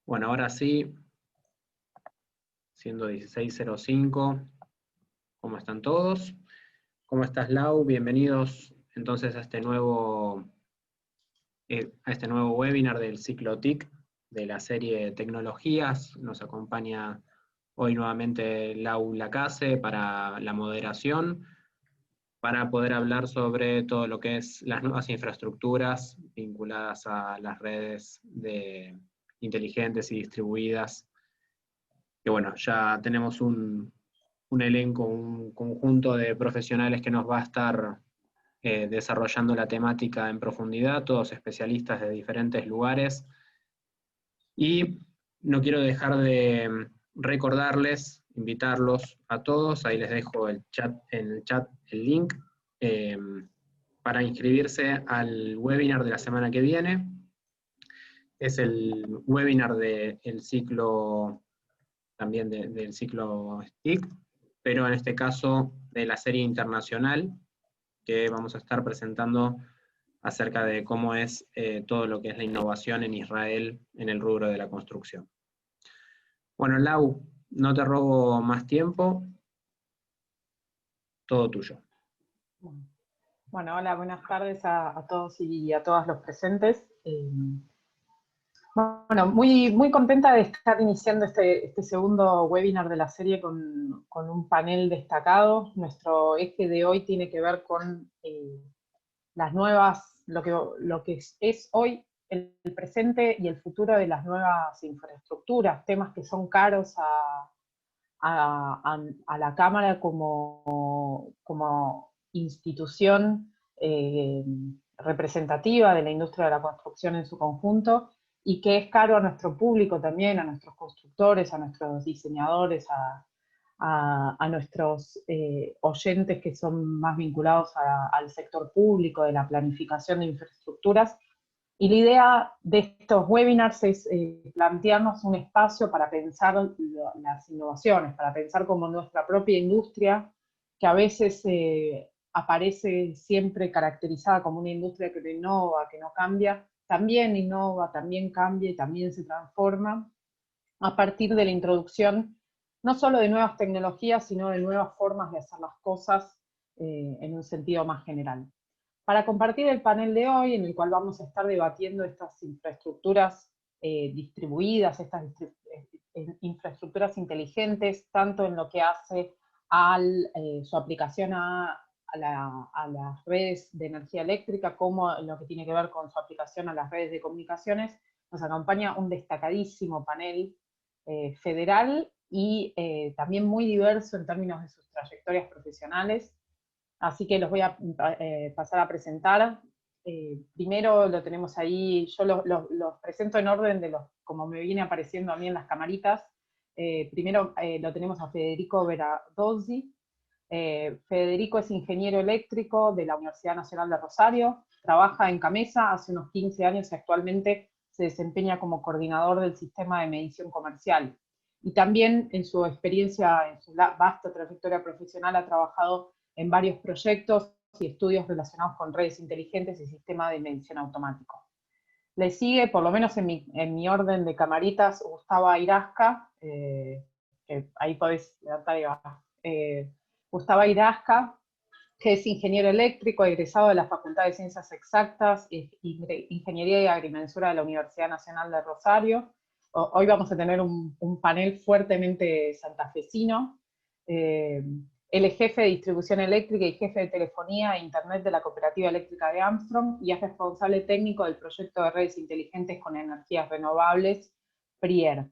Bueno, ahora sí, siendo 16:05, ¿cómo están todos? ¿Cómo estás, Lau? Bienvenidos entonces a este nuevo webinar del ciclo TIC de la serie Tecnologías. Nos acompaña hoy nuevamente Lau Lacase para la moderación, para poder hablar sobre todo lo que es las nuevas infraestructuras vinculadas a las redes inteligentes y distribuidas. Que bueno, ya tenemos un elenco, un conjunto de profesionales que nos va a estar desarrollando la temática en profundidad, todos especialistas de diferentes lugares. Y no quiero dejar de recordarles, invitarlos a todos, ahí les dejo en el chat el link, para inscribirse al webinar de la semana que viene. Es el webinar del ciclo, también del ciclo STIC, pero en este caso de la serie internacional, que vamos a estar presentando acerca de cómo es todo lo que es la innovación en Israel en el rubro de la construcción. Bueno, Lau, no te robo más tiempo, todo tuyo. Bueno, hola, buenas tardes a todos y a todas los presentes. Bueno, muy contenta de estar iniciando este segundo webinar de la serie con un panel destacado. Nuestro eje de hoy tiene que ver con las nuevas, lo que es hoy el presente y el futuro de las nuevas infraestructuras, temas que son caros a la Cámara como institución representativa de la industria de la construcción en su conjunto, y que es caro a nuestro público también, a nuestros constructores, a nuestros diseñadores, a nuestros oyentes que son más vinculados al sector público, de la planificación de infraestructuras. Y la idea de estos webinars es plantearnos un espacio para pensar las innovaciones, para pensar como nuestra propia industria, que a veces aparece siempre caracterizada como una industria que no innova, que no cambia, también innova, también cambia y también se transforma a partir de la introducción no solo de nuevas tecnologías, sino de nuevas formas de hacer las cosas en un sentido más general. Para compartir el panel de hoy, en el cual vamos a estar debatiendo estas infraestructuras distribuidas, estas infraestructuras inteligentes, tanto en lo que hace a su aplicación a las redes de energía eléctrica, como en lo que tiene que ver con su aplicación a las redes de comunicaciones, nos acompaña un destacadísimo panel federal y también muy diverso en términos de sus trayectorias profesionales. Así que los voy a pasar a presentar. Primero lo tenemos ahí, yo los presento en orden de como me viene apareciendo a mí en las camaritas. Primero lo tenemos a Federico Veradozzi. Federico es ingeniero eléctrico de la Universidad Nacional de Rosario, trabaja en Camesa hace unos 15 años y actualmente se desempeña como coordinador del sistema de medición comercial. Y también en su experiencia, en su vasta trayectoria profesional, ha trabajado en varios proyectos y estudios relacionados con redes inteligentes y sistemas de medición automático. Le sigue, por lo menos en mi orden de camaritas, Gustavo Irasca, que ahí podéis levantar Gustavo Irasca, que es ingeniero eléctrico, egresado de la Facultad de Ciencias Exactas e Ingeniería y Agrimensura de la Universidad Nacional de Rosario. Hoy vamos a tener un panel fuertemente santafesino. Él es jefe de distribución eléctrica y jefe de telefonía e internet de la Cooperativa Eléctrica de Armstrong, y es responsable técnico del proyecto de redes inteligentes con energías renovables, PRIER.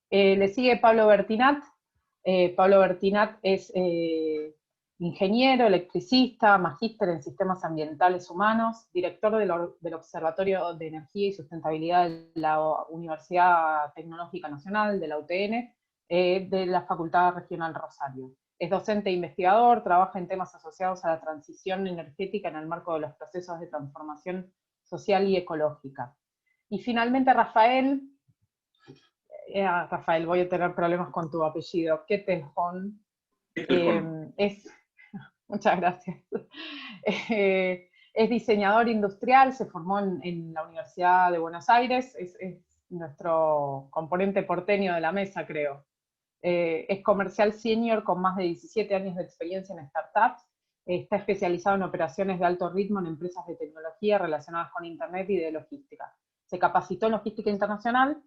Le sigue Pablo Bertinat. Pablo Bertinat es ingeniero, electricista, magíster en sistemas ambientales humanos, director del Observatorio de Energía y Sustentabilidad de la Universidad Tecnológica Nacional, de la UTN, de la Facultad Regional Rosario. Es docente e investigador, trabaja en temas asociados a la transición energética en el marco de los procesos de transformación social y ecológica. Y finalmente Rafael, voy a tener problemas con tu apellido, Kettelhorn, muchas gracias. Es diseñador industrial, se formó en la Universidad de Buenos Aires, es nuestro componente porteño de la mesa, creo. Es comercial senior con más de 17 años de experiencia en startups. Está especializado en operaciones de alto ritmo en empresas de tecnología relacionadas con Internet y de logística. Se capacitó en logística internacional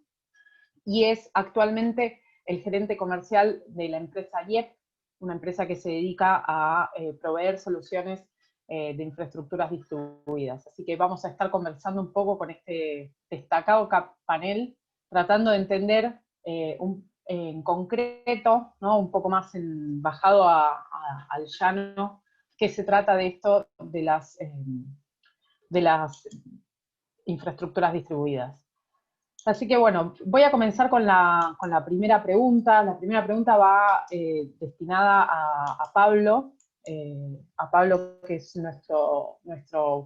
y es actualmente el gerente comercial de la empresa IEP, una empresa que se dedica a proveer soluciones de infraestructuras distribuidas. Así que vamos a estar conversando un poco con este destacado panel, tratando de entender en concreto, ¿no? Un poco más bajado al llano, qué se trata de esto de las infraestructuras distribuidas. Así que bueno, voy a comenzar con la primera pregunta. La primera pregunta va destinada a Pablo, que es nuestro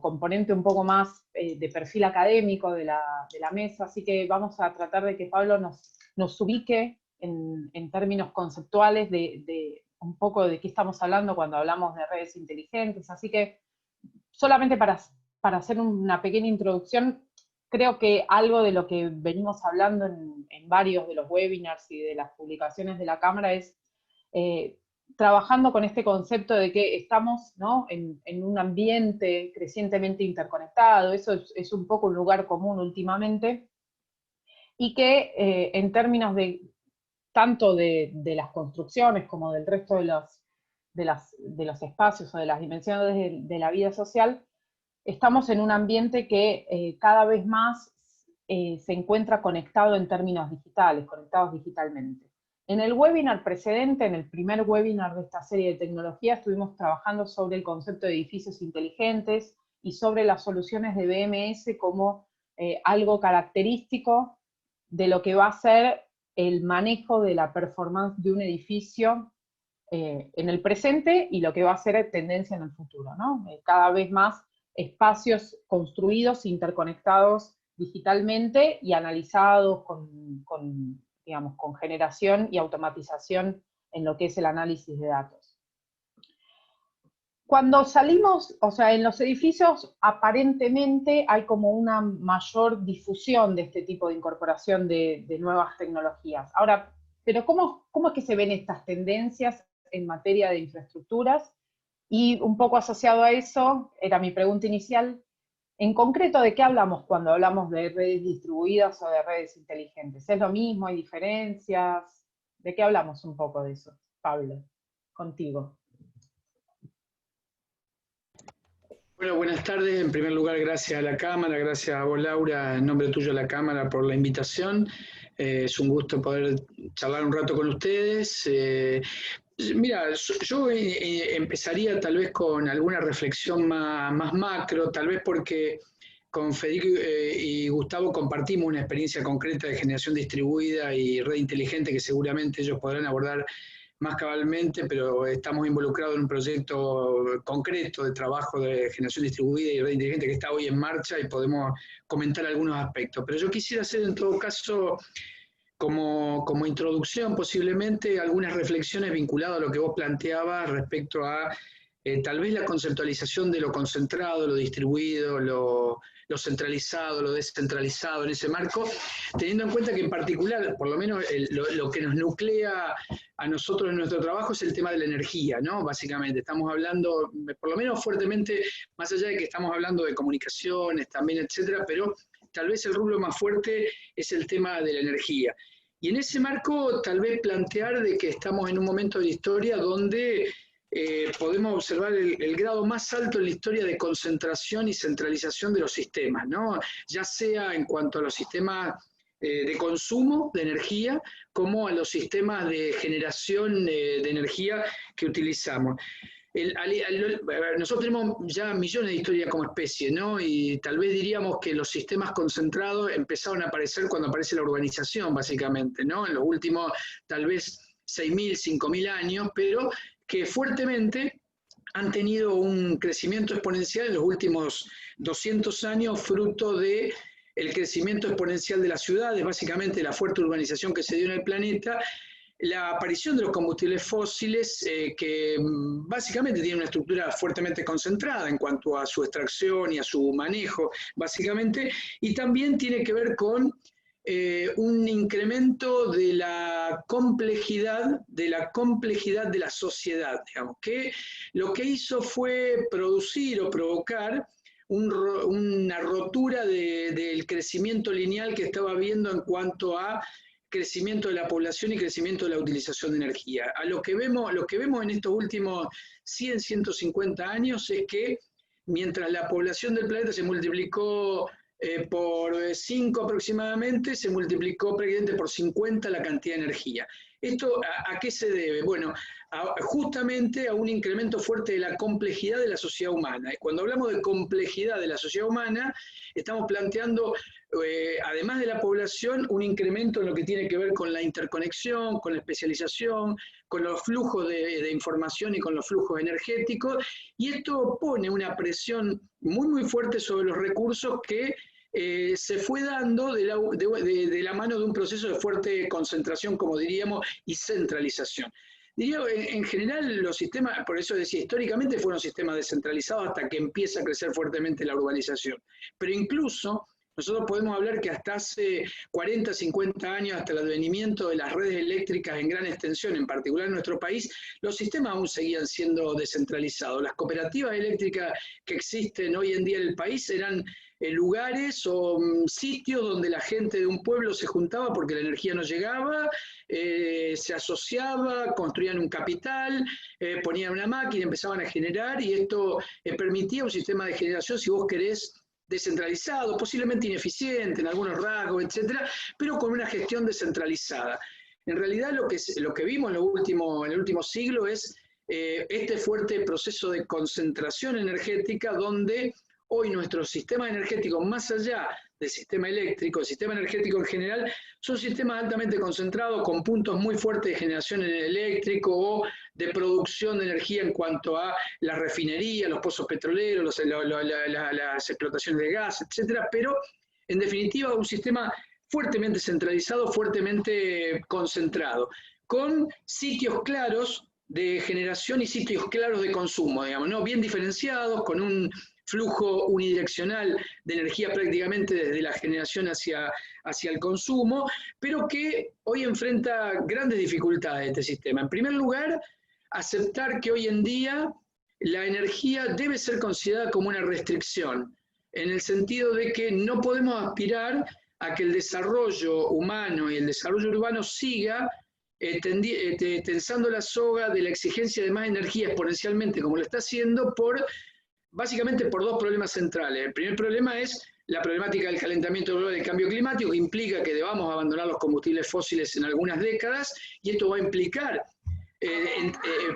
componente un poco más de perfil académico de la mesa, así que vamos a tratar de que Pablo nos ubique en términos conceptuales de un poco de qué estamos hablando cuando hablamos de redes inteligentes, así que solamente para hacer una pequeña introducción, creo que algo de lo que venimos hablando en varios de los webinars y de las publicaciones de la Cámara es trabajando con este concepto de que estamos, ¿no?, en un ambiente crecientemente interconectado, eso es un poco un lugar común últimamente, y que en términos tanto de las construcciones como del resto de los espacios o de las dimensiones de la vida social, estamos en un ambiente que cada vez más se encuentra conectado en términos digitales, conectados digitalmente. En el webinar precedente, en el primer webinar de esta serie de tecnología, estuvimos trabajando sobre el concepto de edificios inteligentes y sobre las soluciones de BMS como algo característico de lo que va a ser el manejo de la performance de un edificio en el presente y lo que va a ser tendencia en el futuro, ¿no? Cada vez más espacios construidos, interconectados digitalmente y analizados con generación y automatización en lo que es el análisis de datos. Cuando salimos, o sea, en los edificios aparentemente hay como una mayor difusión de este tipo de incorporación de nuevas tecnologías. Ahora, pero ¿cómo es que se ven estas tendencias en materia de infraestructuras? Y un poco asociado a eso, era mi pregunta inicial, en concreto, ¿de qué hablamos cuando hablamos de redes distribuidas o de redes inteligentes? ¿Es lo mismo? ¿Hay diferencias? ¿De qué hablamos un poco de eso? Pablo, contigo. Bueno, buenas tardes. En primer lugar, gracias a la Cámara, gracias a vos, Laura, en nombre tuyo a la Cámara por la invitación. Es un gusto poder charlar un rato con ustedes. Mira, yo empezaría tal vez con alguna reflexión más macro, tal vez porque con Federico y Gustavo compartimos una experiencia concreta de generación distribuida y red inteligente que seguramente ellos podrán abordar más cabalmente, pero estamos involucrados en un proyecto concreto de trabajo de generación distribuida y red inteligente que está hoy en marcha y podemos comentar algunos aspectos. Pero yo quisiera hacer en todo caso, como introducción posiblemente, algunas reflexiones vinculadas a lo que vos planteabas respecto a tal vez la conceptualización de lo concentrado, lo distribuido, lo centralizado, lo descentralizado en ese marco, teniendo en cuenta que en particular, por lo menos lo que nos nuclea a nosotros en nuestro trabajo es el tema de la energía, ¿no? Básicamente, estamos hablando, por lo menos fuertemente, más allá de que estamos hablando de comunicaciones también, etcétera, pero tal vez el rubro más fuerte es el tema de la energía. Y en ese marco, tal vez plantear de que estamos en un momento de la historia donde podemos observar el grado más alto en la historia de concentración y centralización de los sistemas, ¿no? Ya sea en cuanto a los sistemas de consumo de energía, como a los sistemas de generación de energía que utilizamos. Nosotros tenemos ya millones de historias como especie, ¿no? Y tal vez diríamos que los sistemas concentrados empezaron a aparecer cuando aparece la urbanización, básicamente, ¿no? En los últimos, tal vez, 6.000, 5.000 años, pero que fuertemente han tenido un crecimiento exponencial en los últimos 200 años, fruto de el crecimiento exponencial de las ciudades, básicamente la fuerte urbanización que se dio en el planeta, la aparición de los combustibles fósiles, que básicamente tienen una estructura fuertemente concentrada en cuanto a su extracción y a su manejo, básicamente, y también tiene que ver con un incremento de la complejidad de la sociedad, digamos, que lo que hizo fue producir o provocar una rotura del crecimiento lineal que estaba habiendo en cuanto a crecimiento de la población y crecimiento de la utilización de energía. Lo que vemos en estos últimos 100, 150 años es que mientras la población del planeta se multiplicó por 5 aproximadamente, se multiplicó prácticamente por 50 la cantidad de energía. ¿Esto a qué se debe? Bueno, justamente a un incremento fuerte de la complejidad de la sociedad humana. Y cuando hablamos de complejidad de la sociedad humana, estamos planteando, además de la población, un incremento en lo que tiene que ver con la interconexión, con la especialización, con los flujos de información y con los flujos energéticos, y esto pone una presión muy, muy fuerte sobre los recursos que se fue dando de la mano de un proceso de fuerte concentración, como diríamos, y centralización. Diría, en general, los sistemas, por eso decía, históricamente fueron sistemas descentralizados hasta que empieza a crecer fuertemente la urbanización. Pero incluso nosotros podemos hablar que hasta hace 40, 50 años, hasta el advenimiento de las redes eléctricas en gran extensión, en particular en nuestro país, los sistemas aún seguían siendo descentralizados. Las cooperativas eléctricas que existen hoy en día en el país eran lugares o sitios donde la gente de un pueblo se juntaba porque la energía no llegaba, se asociaba, construían un capital, ponían una máquina, empezaban a generar, y esto permitía un sistema de generación, si vos querés, descentralizado, posiblemente ineficiente en algunos rasgos, etcétera, pero con una gestión descentralizada. En realidad lo que vimos en el último siglo es este fuerte proceso de concentración energética donde hoy nuestros sistemas energéticos, más allá del sistema eléctrico, el sistema energético en general, son sistemas altamente concentrados con puntos muy fuertes de generación eléctrico o de producción de energía en cuanto a la refinería, los pozos petroleros, las explotaciones de gas, etcétera, pero en definitiva un sistema fuertemente centralizado, fuertemente concentrado, con sitios claros de generación y sitios claros de consumo, digamos, ¿no? Bien diferenciados, con un flujo unidireccional de energía prácticamente desde la generación hacia el consumo, pero que hoy enfrenta grandes dificultades este sistema. En primer lugar, aceptar que hoy en día la energía debe ser considerada como una restricción, en el sentido de que no podemos aspirar a que el desarrollo humano y el desarrollo urbano siga tensando la soga de la exigencia de más energía exponencialmente, como lo está haciendo, básicamente por dos problemas centrales. El primer problema es la problemática del calentamiento global y del cambio climático, que implica que debamos abandonar los combustibles fósiles en algunas décadas, y esto va a implicar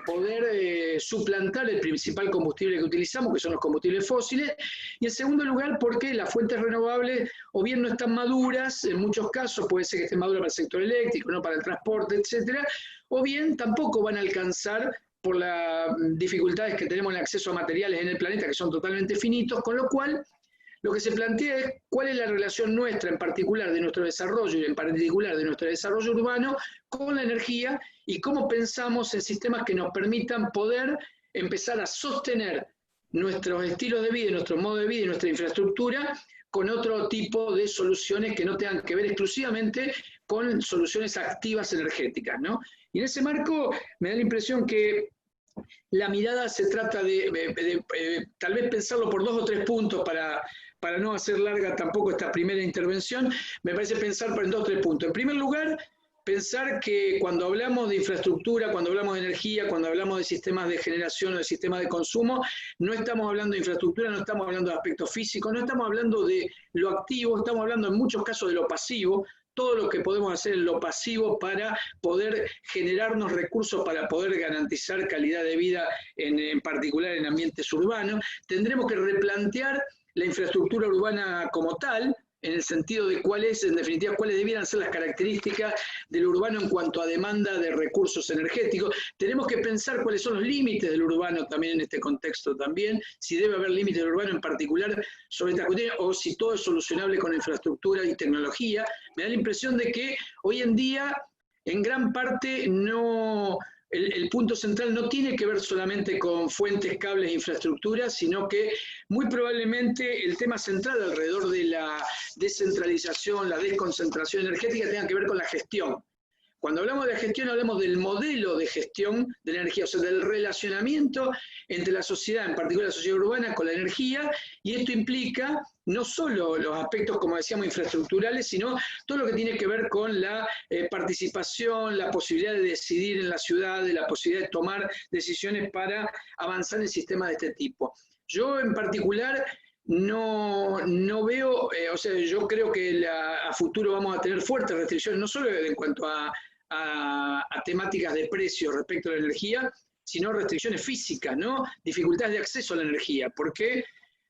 poder suplantar el principal combustible que utilizamos, que son los combustibles fósiles, y en segundo lugar porque las fuentes renovables o bien no están maduras, en muchos casos puede ser que estén maduras para el sector eléctrico, no para el transporte, etcétera, o bien tampoco van a alcanzar por las dificultades que tenemos en el acceso a materiales en el planeta que son totalmente finitos, con lo cual lo que se plantea es cuál es la relación nuestra, en particular de nuestro desarrollo y en particular de nuestro desarrollo urbano, con la energía y cómo pensamos en sistemas que nos permitan poder empezar a sostener nuestros estilos de vida, nuestro modo de vida y nuestra infraestructura con otro tipo de soluciones que no tengan que ver exclusivamente con soluciones activas energéticas, ¿no? Y en ese marco me da la impresión que la mirada se trata de tal vez pensarlo por 2 o 3 puntos para no hacer larga tampoco esta primera intervención. Me parece pensar en 2 o 3 puntos. En primer lugar, pensar que cuando hablamos de infraestructura, cuando hablamos de energía, cuando hablamos de sistemas de generación o de sistemas de consumo, no estamos hablando de infraestructura, no estamos hablando de aspectos físicos, no estamos hablando de lo activo, estamos hablando en muchos casos de lo pasivo, todo lo que podemos hacer en lo pasivo para poder generarnos recursos para poder garantizar calidad de vida, en particular en ambientes urbanos. Tendremos que replantear la infraestructura urbana como tal, en el sentido de en definitiva, cuáles debieran ser las características del urbano en cuanto a demanda de recursos energéticos. Tenemos que pensar cuáles son los límites del urbano también en este contexto también, si debe haber límites del urbano en particular sobre estas cuestiones, o si todo es solucionable con infraestructura y tecnología. Me da la impresión de que hoy en día, en gran parte, no el punto central no tiene que ver solamente con fuentes, cables e infraestructuras, sino que muy probablemente el tema central alrededor de la descentralización, la desconcentración energética tenga que ver con la gestión. Cuando hablamos de gestión, hablamos del modelo de gestión de la energía, o sea, del relacionamiento entre la sociedad, en particular la sociedad urbana, con la energía, y esto implica no solo los aspectos, como decíamos, infraestructurales, sino todo lo que tiene que ver con la participación, la posibilidad de decidir en la ciudad, la posibilidad de tomar decisiones para avanzar en sistemas de este tipo. Yo en particular no veo, o sea, yo creo que a futuro vamos a tener fuertes restricciones, no solo en cuanto a temáticas de precios respecto a la energía, sino restricciones físicas, ¿no? Dificultades de acceso a la energía, porque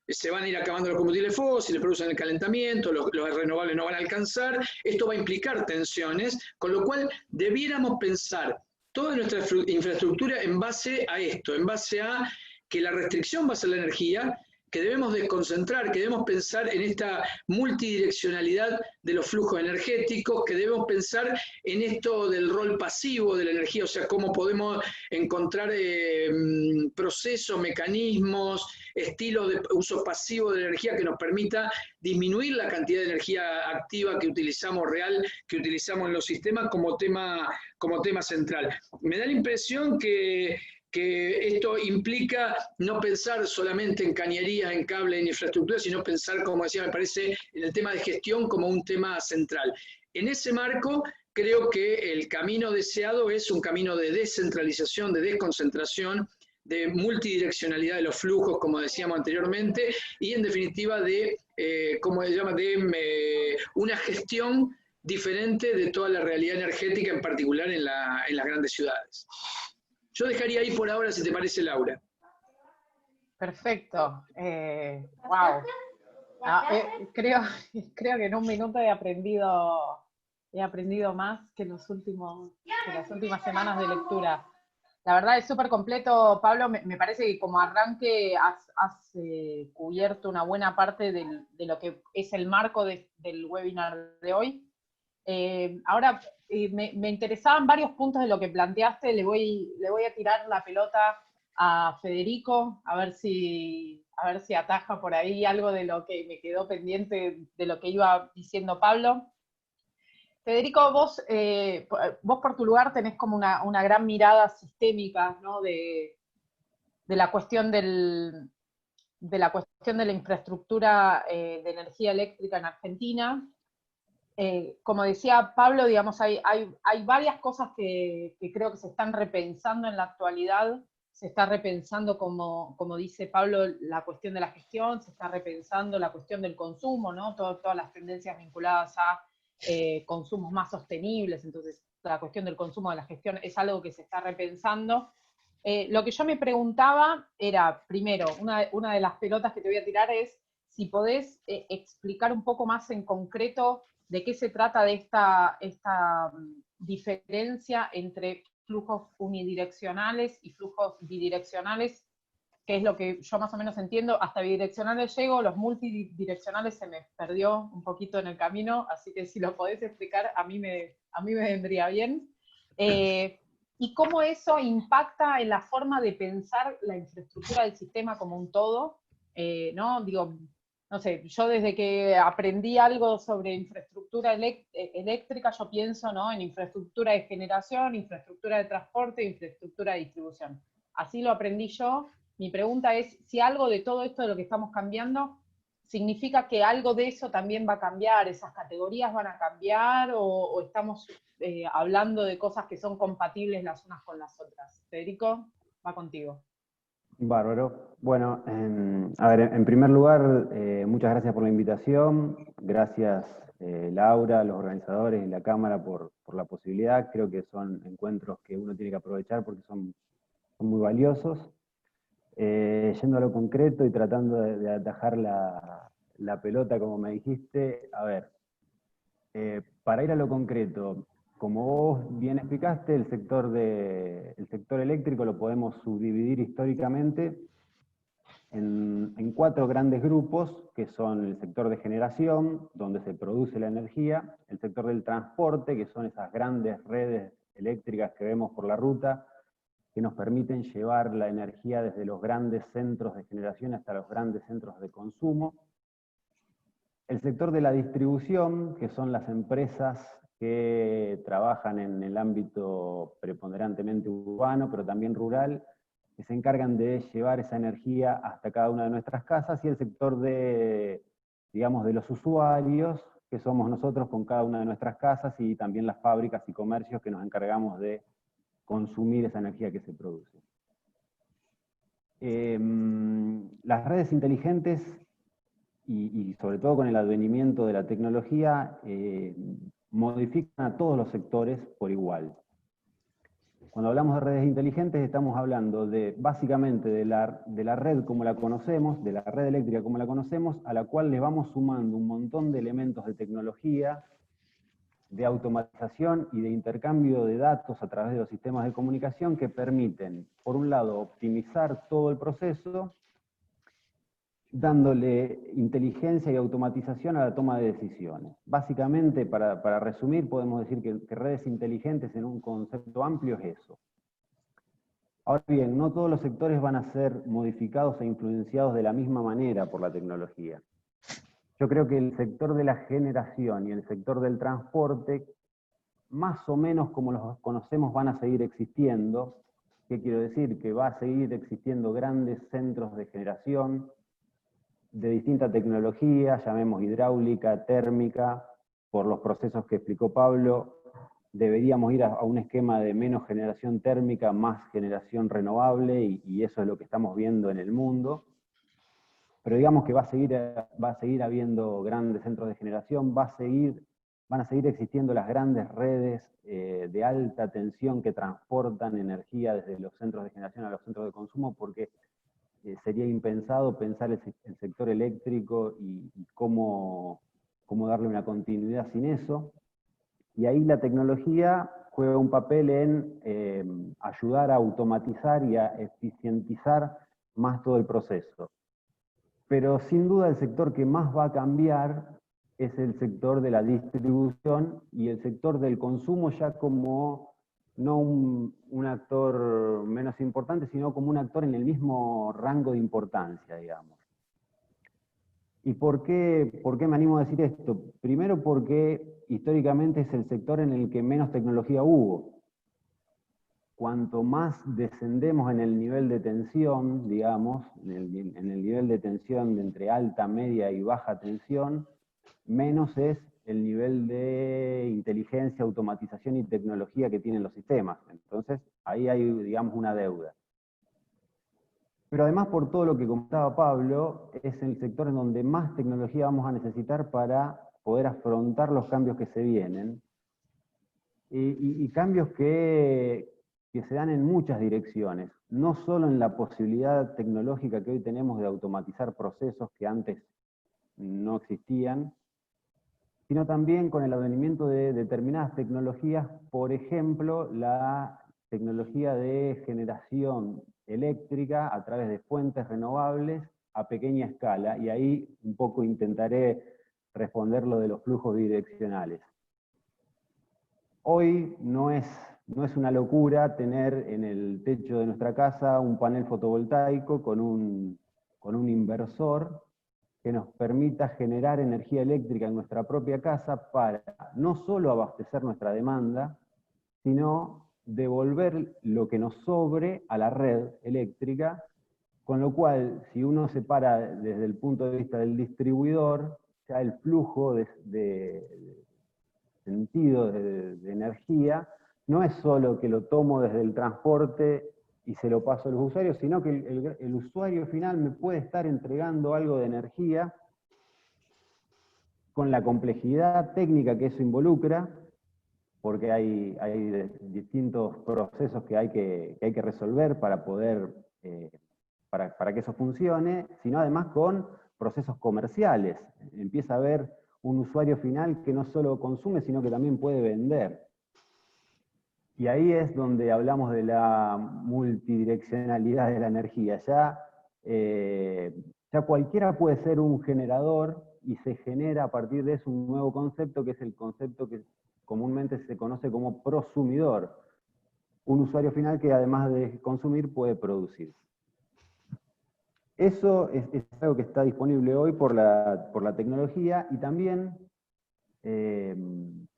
se van a ir acabando los combustibles fósiles, producen el calentamiento, los renovables no van a alcanzar, esto va a implicar tensiones, con lo cual debiéramos pensar toda nuestra infraestructura en base a esto, en base a que la restricción va a ser la energía, que debemos desconcentrar, que debemos pensar en esta multidireccionalidad de los flujos energéticos, que debemos pensar en esto del rol pasivo de la energía, o sea, cómo podemos encontrar procesos, mecanismos, estilos de uso pasivo de la energía que nos permita disminuir la cantidad de energía activa que utilizamos, real, que utilizamos en los sistemas como tema central. Me da la impresión que esto implica no pensar solamente en cañerías, en cable, en infraestructura, sino pensar, como decía, me parece, en el tema de gestión como un tema central. En ese marco, creo que el camino deseado es un camino de descentralización, de desconcentración, de multidireccionalidad de los flujos, como decíamos anteriormente, y en definitiva de, ¿cómo se llama?, de una gestión diferente de toda la realidad energética, en particular en las grandes ciudades. Yo dejaría ahí por ahora, si te parece, Laura. Perfecto. Wow. Creo que en un minuto he aprendido más que las últimas semanas de lectura. La verdad es súper completo, Pablo. Me parece que como arranque has cubierto una buena parte de lo que es el marco del webinar de hoy. Ahora, me interesaban varios puntos de lo que planteaste. Le voy a tirar la pelota a Federico, a ver si ataja por ahí algo de lo que me quedó pendiente de lo que iba diciendo Pablo. Federico, vos por tu lugar tenés como una gran mirada sistémica, ¿no?, de la cuestión de la infraestructura de energía eléctrica en Argentina. Como decía Pablo, digamos, hay varias cosas que creo que se están repensando en la actualidad. Se está repensando, como dice Pablo, la cuestión de la gestión, se está repensando la cuestión del consumo, ¿no? Todas las tendencias vinculadas a consumos más sostenibles. Entonces la cuestión del consumo, de la gestión, es algo que se está repensando. Lo que yo me preguntaba era, primero, una de las pelotas que te voy a tirar es si podés explicar un poco más en concreto de qué se trata de esta diferencia entre flujos unidireccionales y flujos bidireccionales, que es lo que yo más o menos entiendo. Hasta bidireccionales llego, los multidireccionales se me perdió un poquito en el camino, así que si lo podés explicar, a mí me vendría bien. Y cómo eso impacta en la forma de pensar la infraestructura del sistema como un todo, ¿no? Digo, no sé, yo desde que aprendí algo sobre infraestructura eléctrica, yo pienso, ¿no?, en infraestructura de generación, infraestructura de transporte, infraestructura de distribución. Así lo aprendí yo. Mi pregunta es si algo de todo esto de lo que estamos cambiando significa que algo de eso también va a cambiar, esas categorías van a cambiar, o estamos hablando de cosas que son compatibles las unas con las otras. Federico, va contigo. Bárbaro. Bueno, a ver, en primer lugar, muchas gracias por la invitación. Gracias, Laura, los organizadores y la Cámara por la posibilidad. Creo que son encuentros que uno tiene que aprovechar porque son muy valiosos. Yendo a lo concreto y tratando de atajar la pelota, como me dijiste, a ver, para ir a lo concreto, como vos bien explicaste, el sector eléctrico lo podemos subdividir históricamente en 4 grandes grupos, que son el sector de generación, donde se produce la energía, el sector del transporte, que son esas grandes redes eléctricas que vemos por la ruta, que nos permiten llevar la energía desde los grandes centros de generación hasta los grandes centros de consumo. El sector de la distribución, que son las empresas que trabajan en el ámbito preponderantemente urbano, pero también rural, que se encargan de llevar esa energía hasta cada una de nuestras casas, y el sector de, digamos, de los usuarios, que somos nosotros con cada una de nuestras casas, y también las fábricas y comercios que nos encargamos de consumir esa energía que se produce. Las redes inteligentes, y sobre todo con el advenimiento de la tecnología, modifican a todos los sectores por igual. Cuando hablamos de redes inteligentes estamos hablando de, básicamente, de la red como la conocemos, de la red eléctrica como la conocemos, a la cual le vamos sumando un montón de elementos de tecnología, de automatización y de intercambio de datos a través de los sistemas de comunicación que permiten, por un lado, optimizar todo el proceso, dándole inteligencia y automatización a la toma de decisiones. Básicamente, para resumir, podemos decir que redes inteligentes en un concepto amplio es eso. Ahora bien, no todos los sectores van a ser modificados e influenciados de la misma manera por la tecnología. Yo creo que el sector de la generación y el sector del transporte, más o menos como los conocemos, van a seguir existiendo. ¿Qué quiero decir? Que va a seguir existiendo grandes centros de generación, de distinta tecnología, llamemos hidráulica, térmica, por los procesos que explicó Pablo. Deberíamos ir a un esquema de menos generación térmica, más generación renovable, y eso es lo que estamos viendo en el mundo. Pero digamos que va a seguir habiendo grandes centros de generación, van a seguir existiendo las grandes redes de alta tensión que transportan energía desde los centros de generación a los centros de consumo, porque sería impensado pensar el sector eléctrico y cómo darle una continuidad sin eso. Y ahí la tecnología juega un papel en ayudar a automatizar y a eficientizar más todo el proceso. Pero sin duda el sector que más va a cambiar es el sector de la distribución y el sector del consumo, ya como no un actor menos importante, sino como un actor en el mismo rango de importancia, digamos. ¿Y por qué me animo a decir esto? Primero porque históricamente es el sector en el que menos tecnología hubo. Cuanto más descendemos en el nivel de tensión, digamos, en el nivel de tensión de entre alta, media y baja tensión, menos es el nivel de inteligencia, automatización y tecnología que tienen los sistemas. Entonces, ahí hay, digamos, una deuda. Pero además, por todo lo que comentaba Pablo, es el sector en donde más tecnología vamos a necesitar para poder afrontar los cambios que se vienen, y cambios que se dan en muchas direcciones, no solo en la posibilidad tecnológica que hoy tenemos de automatizar procesos que antes no existían, sino también con el advenimiento de determinadas tecnologías, por ejemplo, la tecnología de generación eléctrica a través de fuentes renovables a pequeña escala, y ahí un poco intentaré responder lo de los flujos bidireccionales. Hoy no es una locura tener en el techo de nuestra casa un panel fotovoltaico con un inversor que nos permita generar energía eléctrica en nuestra propia casa para no solo abastecer nuestra demanda, sino devolver lo que nos sobre a la red eléctrica, con lo cual, si uno se para desde el punto de vista del distribuidor, ya el flujo de sentido de energía no es solo que lo tomo desde el transporte y se lo paso a los usuarios, sino que el usuario final me puede estar entregando algo de energía con la complejidad técnica que eso involucra, porque hay distintos procesos que hay que resolver para poder, para que eso funcione, sino además con procesos comerciales. Empieza a haber un usuario final que no solo consume, sino que también puede vender. Y ahí es donde hablamos de la multidireccionalidad de la energía. Ya cualquiera puede ser un generador, y se genera a partir de eso un nuevo concepto, que es el concepto que comúnmente se conoce como prosumidor. un usuario final que además de consumir puede producir. Eso es algo que está disponible hoy por la tecnología y también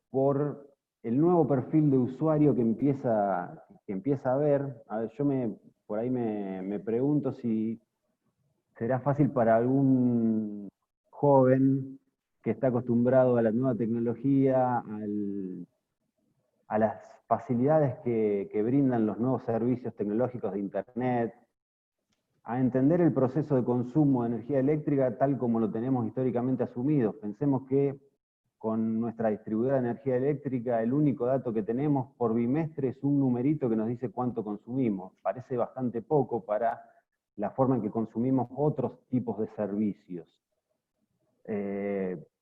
por el nuevo perfil de usuario que empieza a ver. A ver, yo por ahí me pregunto si será fácil para algún joven que está acostumbrado a la nueva tecnología, a las facilidades que brindan los nuevos servicios tecnológicos de Internet, a entender el proceso de consumo de energía eléctrica tal como lo tenemos históricamente asumido. Pensemos que con nuestra distribuidora de energía eléctrica el único dato que tenemos por bimestre es un numerito que nos dice cuánto consumimos. Parece bastante poco para la forma en que consumimos otros tipos de servicios.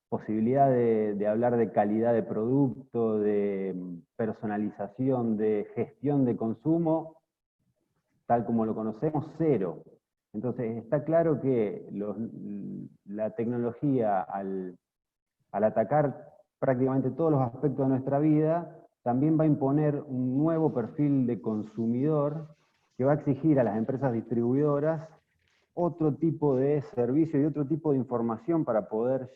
Posibilidad de hablar de calidad de producto, de personalización, de gestión de consumo, tal como lo conocemos, cero. Entonces está claro que la tecnología al atacar prácticamente todos los aspectos de nuestra vida, también va a imponer un nuevo perfil de consumidor que va a exigir a las empresas distribuidoras otro tipo de servicio y otro tipo de información para poder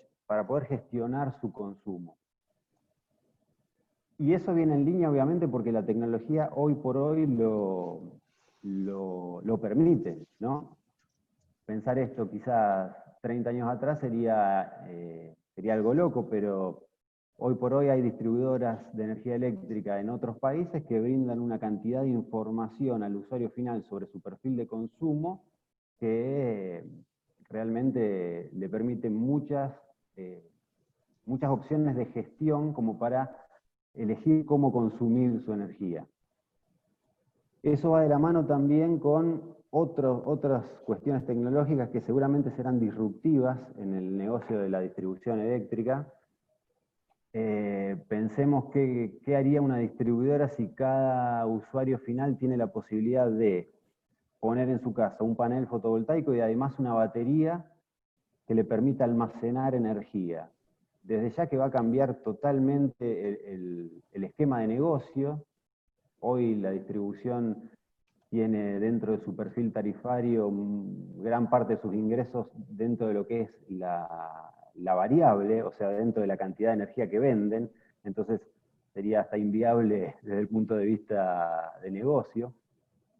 gestionar su consumo. Y eso viene en línea, obviamente, porque la tecnología hoy por hoy lo permite, ¿no? Pensar esto quizás 30 años atrás sería algo loco, pero hoy por hoy hay distribuidoras de energía eléctrica en otros países que brindan una cantidad de información al usuario final sobre su perfil de consumo que realmente le permite muchas opciones de gestión como para elegir cómo consumir su energía. Eso va de la mano también con otras cuestiones tecnológicas que seguramente serán disruptivas en el negocio de la distribución eléctrica. Pensemos qué haría una distribuidora si cada usuario final tiene la posibilidad de poner en su casa un panel fotovoltaico y además una batería que le permita almacenar energía. Desde ya que va a cambiar totalmente el esquema de negocio. Hoy la distribución tiene dentro de su perfil tarifario gran parte de sus ingresos dentro de lo que es la variable, o sea, dentro de la cantidad de energía que venden, entonces sería hasta inviable desde el punto de vista de negocio.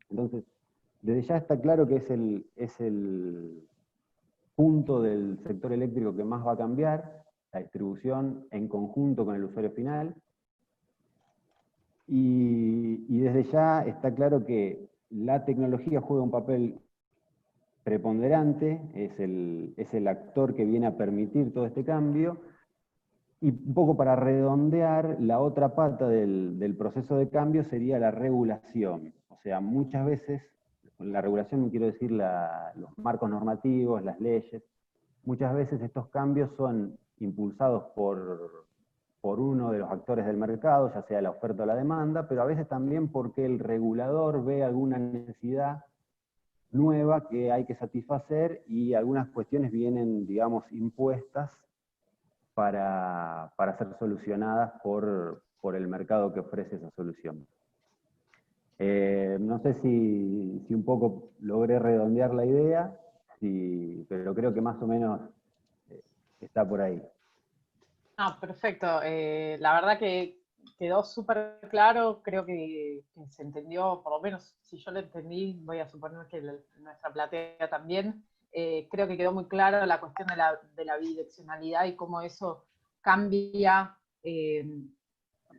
Entonces, desde ya está claro que es el punto del sector eléctrico que más va a cambiar, la distribución en conjunto con el usuario final. Y desde ya está claro que la tecnología juega un papel preponderante, es el actor que viene a permitir todo este cambio, y un poco para redondear, la otra pata del proceso de cambio sería la regulación. O sea, muchas veces, con la regulación quiero decir los marcos normativos, las leyes, muchas veces estos cambios son impulsados por uno de los actores del mercado, ya sea la oferta o la demanda, pero a veces también porque el regulador ve alguna necesidad nueva que hay que satisfacer y algunas cuestiones vienen, digamos, impuestas para ser solucionadas por el mercado que ofrece esa solución. No sé si un poco logré redondear la idea, pero creo que más o menos está por ahí. No, perfecto. La verdad que quedó súper claro, creo que se entendió, por lo menos si yo lo entendí, voy a suponer que nuestra platea también, creo que quedó muy claro la cuestión de la bidireccionalidad y cómo eso cambia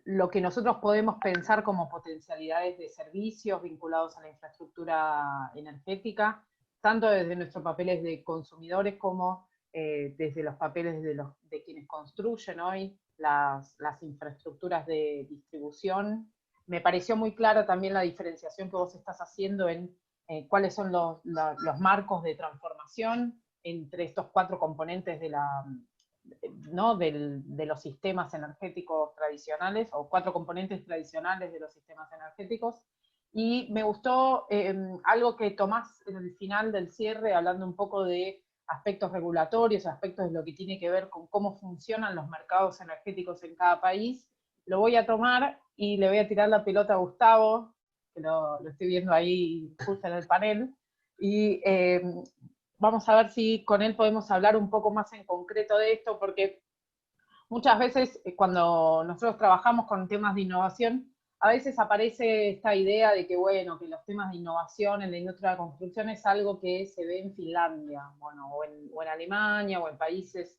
lo que nosotros podemos pensar como potencialidades de servicios vinculados a la infraestructura energética, tanto desde nuestros papeles de consumidores como desde los papeles de quienes construyen hoy las infraestructuras de distribución. Me pareció muy clara también la diferenciación que vos estás haciendo en cuáles son los marcos de transformación entre estos 4 componentes de los sistemas energéticos tradicionales, o 4 componentes tradicionales de los sistemas energéticos. Y me gustó algo que tomás en el final del cierre, hablando un poco de aspectos regulatorios, aspectos de lo que tiene que ver con cómo funcionan los mercados energéticos en cada país. Lo voy a tomar y le voy a tirar la pelota a Gustavo, que lo estoy viendo ahí justo en el panel, y vamos a ver si con él podemos hablar un poco más en concreto de esto, porque muchas veces cuando nosotros trabajamos con temas de innovación, a veces aparece esta idea de que, bueno, que los temas de innovación en la industria de la construcción es algo que se ve en Finlandia, bueno, o en Alemania, o en países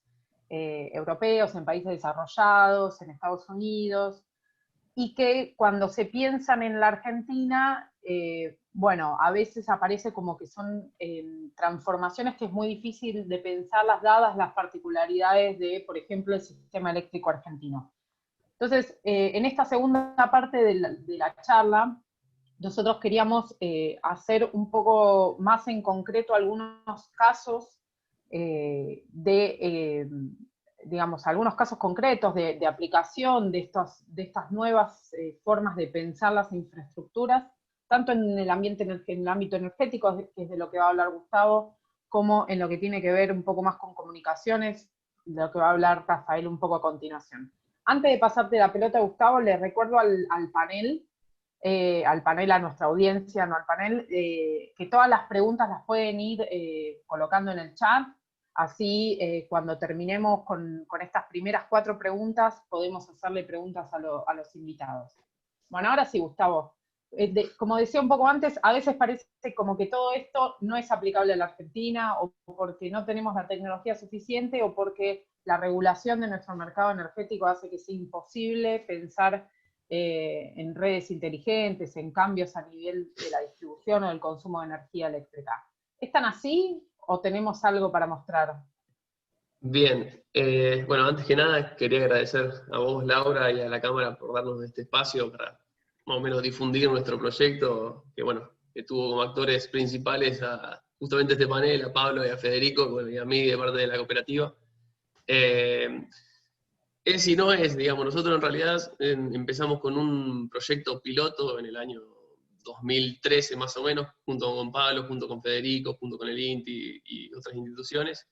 europeos, en países desarrollados, en Estados Unidos, y que cuando se piensan en la Argentina, bueno, a veces aparece como que son transformaciones que es muy difícil de pensarlas dadas las particularidades de, por ejemplo, el sistema eléctrico argentino. Entonces, en esta segunda parte de la charla, nosotros queríamos hacer un poco más en concreto algunos casos digamos, algunos casos concretos de aplicación de estas nuevas formas de pensar las infraestructuras, tanto en el ámbito energético, que es de lo que va a hablar Gustavo, como en lo que tiene que ver un poco más con comunicaciones, de lo que va a hablar Rafael un poco a continuación. Antes de pasarte la pelota, Gustavo, les recuerdo al panel, a nuestra audiencia, no al panel, que todas las preguntas las pueden ir colocando en el chat, así cuando terminemos con estas primeras 4 preguntas, podemos hacerle preguntas a los invitados. Bueno, ahora sí, Gustavo. Como decía un poco antes, a veces parece como que todo esto no es aplicable a la Argentina, o porque no tenemos la tecnología suficiente, o porque la regulación de nuestro mercado energético hace que sea imposible pensar en redes inteligentes, en cambios a nivel de la distribución o del consumo de energía eléctrica. ¿Es tan así o tenemos algo para mostrar? Bien, bueno, antes que nada quería agradecer a vos, Laura, y a la Cámara por darnos este espacio para más o menos difundir nuestro proyecto, que bueno, que tuvo como actores principales a justamente este panel, a Pablo y a Federico, bueno, y a mí de parte de la cooperativa. Es y no es, digamos, nosotros en realidad empezamos con un proyecto piloto en el año 2013 más o menos, junto con Pablo, junto con Federico, junto con el INTI y otras instituciones,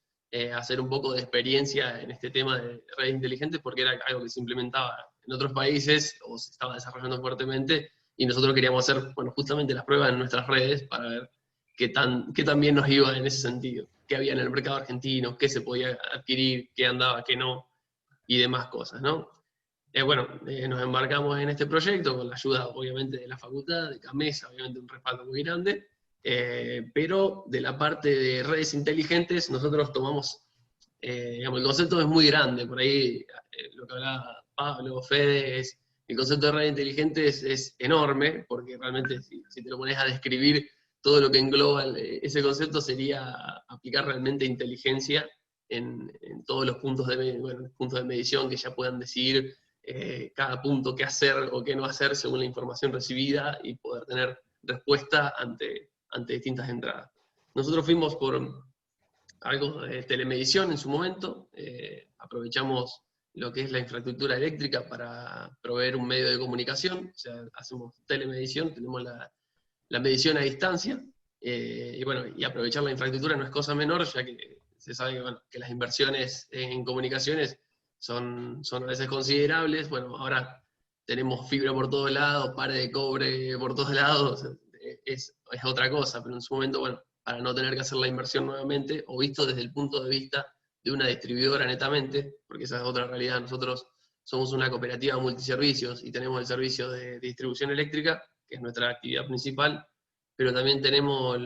hacer un poco de experiencia en este tema de redes inteligentes, porque era algo que se implementaba en otros países o se estaba desarrollando fuertemente, y nosotros queríamos hacer, bueno, justamente las pruebas en nuestras redes para ver qué tan bien nos iba en ese sentido, qué había en el mercado argentino, qué se podía adquirir, qué andaba, qué no, y demás cosas, ¿no? Nos embarcamos en este proyecto con la ayuda, obviamente, de la facultad, de CAMESA, obviamente un respaldo muy grande, pero de la parte de redes inteligentes nosotros tomamos, digamos, el concepto es muy grande, por ahí lo que hablaba Pablo, Fede, el concepto de redes inteligentes es enorme, porque realmente si te lo pones a describir, todo lo que engloba ese concepto sería aplicar realmente inteligencia en todos los puntos de medición que ya puedan decidir cada punto qué hacer o qué no hacer según la información recibida y poder tener respuesta ante distintas entradas. Nosotros fuimos por algo de telemedición en su momento, aprovechamos lo que es la infraestructura eléctrica para proveer un medio de comunicación, o sea, hacemos telemedición, tenemos la medición a distancia, y aprovechar la infraestructura no es cosa menor, ya que se sabe que las inversiones en comunicaciones son a veces considerables. Bueno, ahora tenemos fibra por todos lados, pared de cobre por todos lados, es otra cosa, pero en su momento, bueno, para no tener que hacer la inversión nuevamente, o visto desde el punto de vista de una distribuidora netamente, porque esa es otra realidad. Nosotros somos una cooperativa multiservicios y tenemos el servicio de distribución eléctrica, que es nuestra actividad principal, pero también tenemos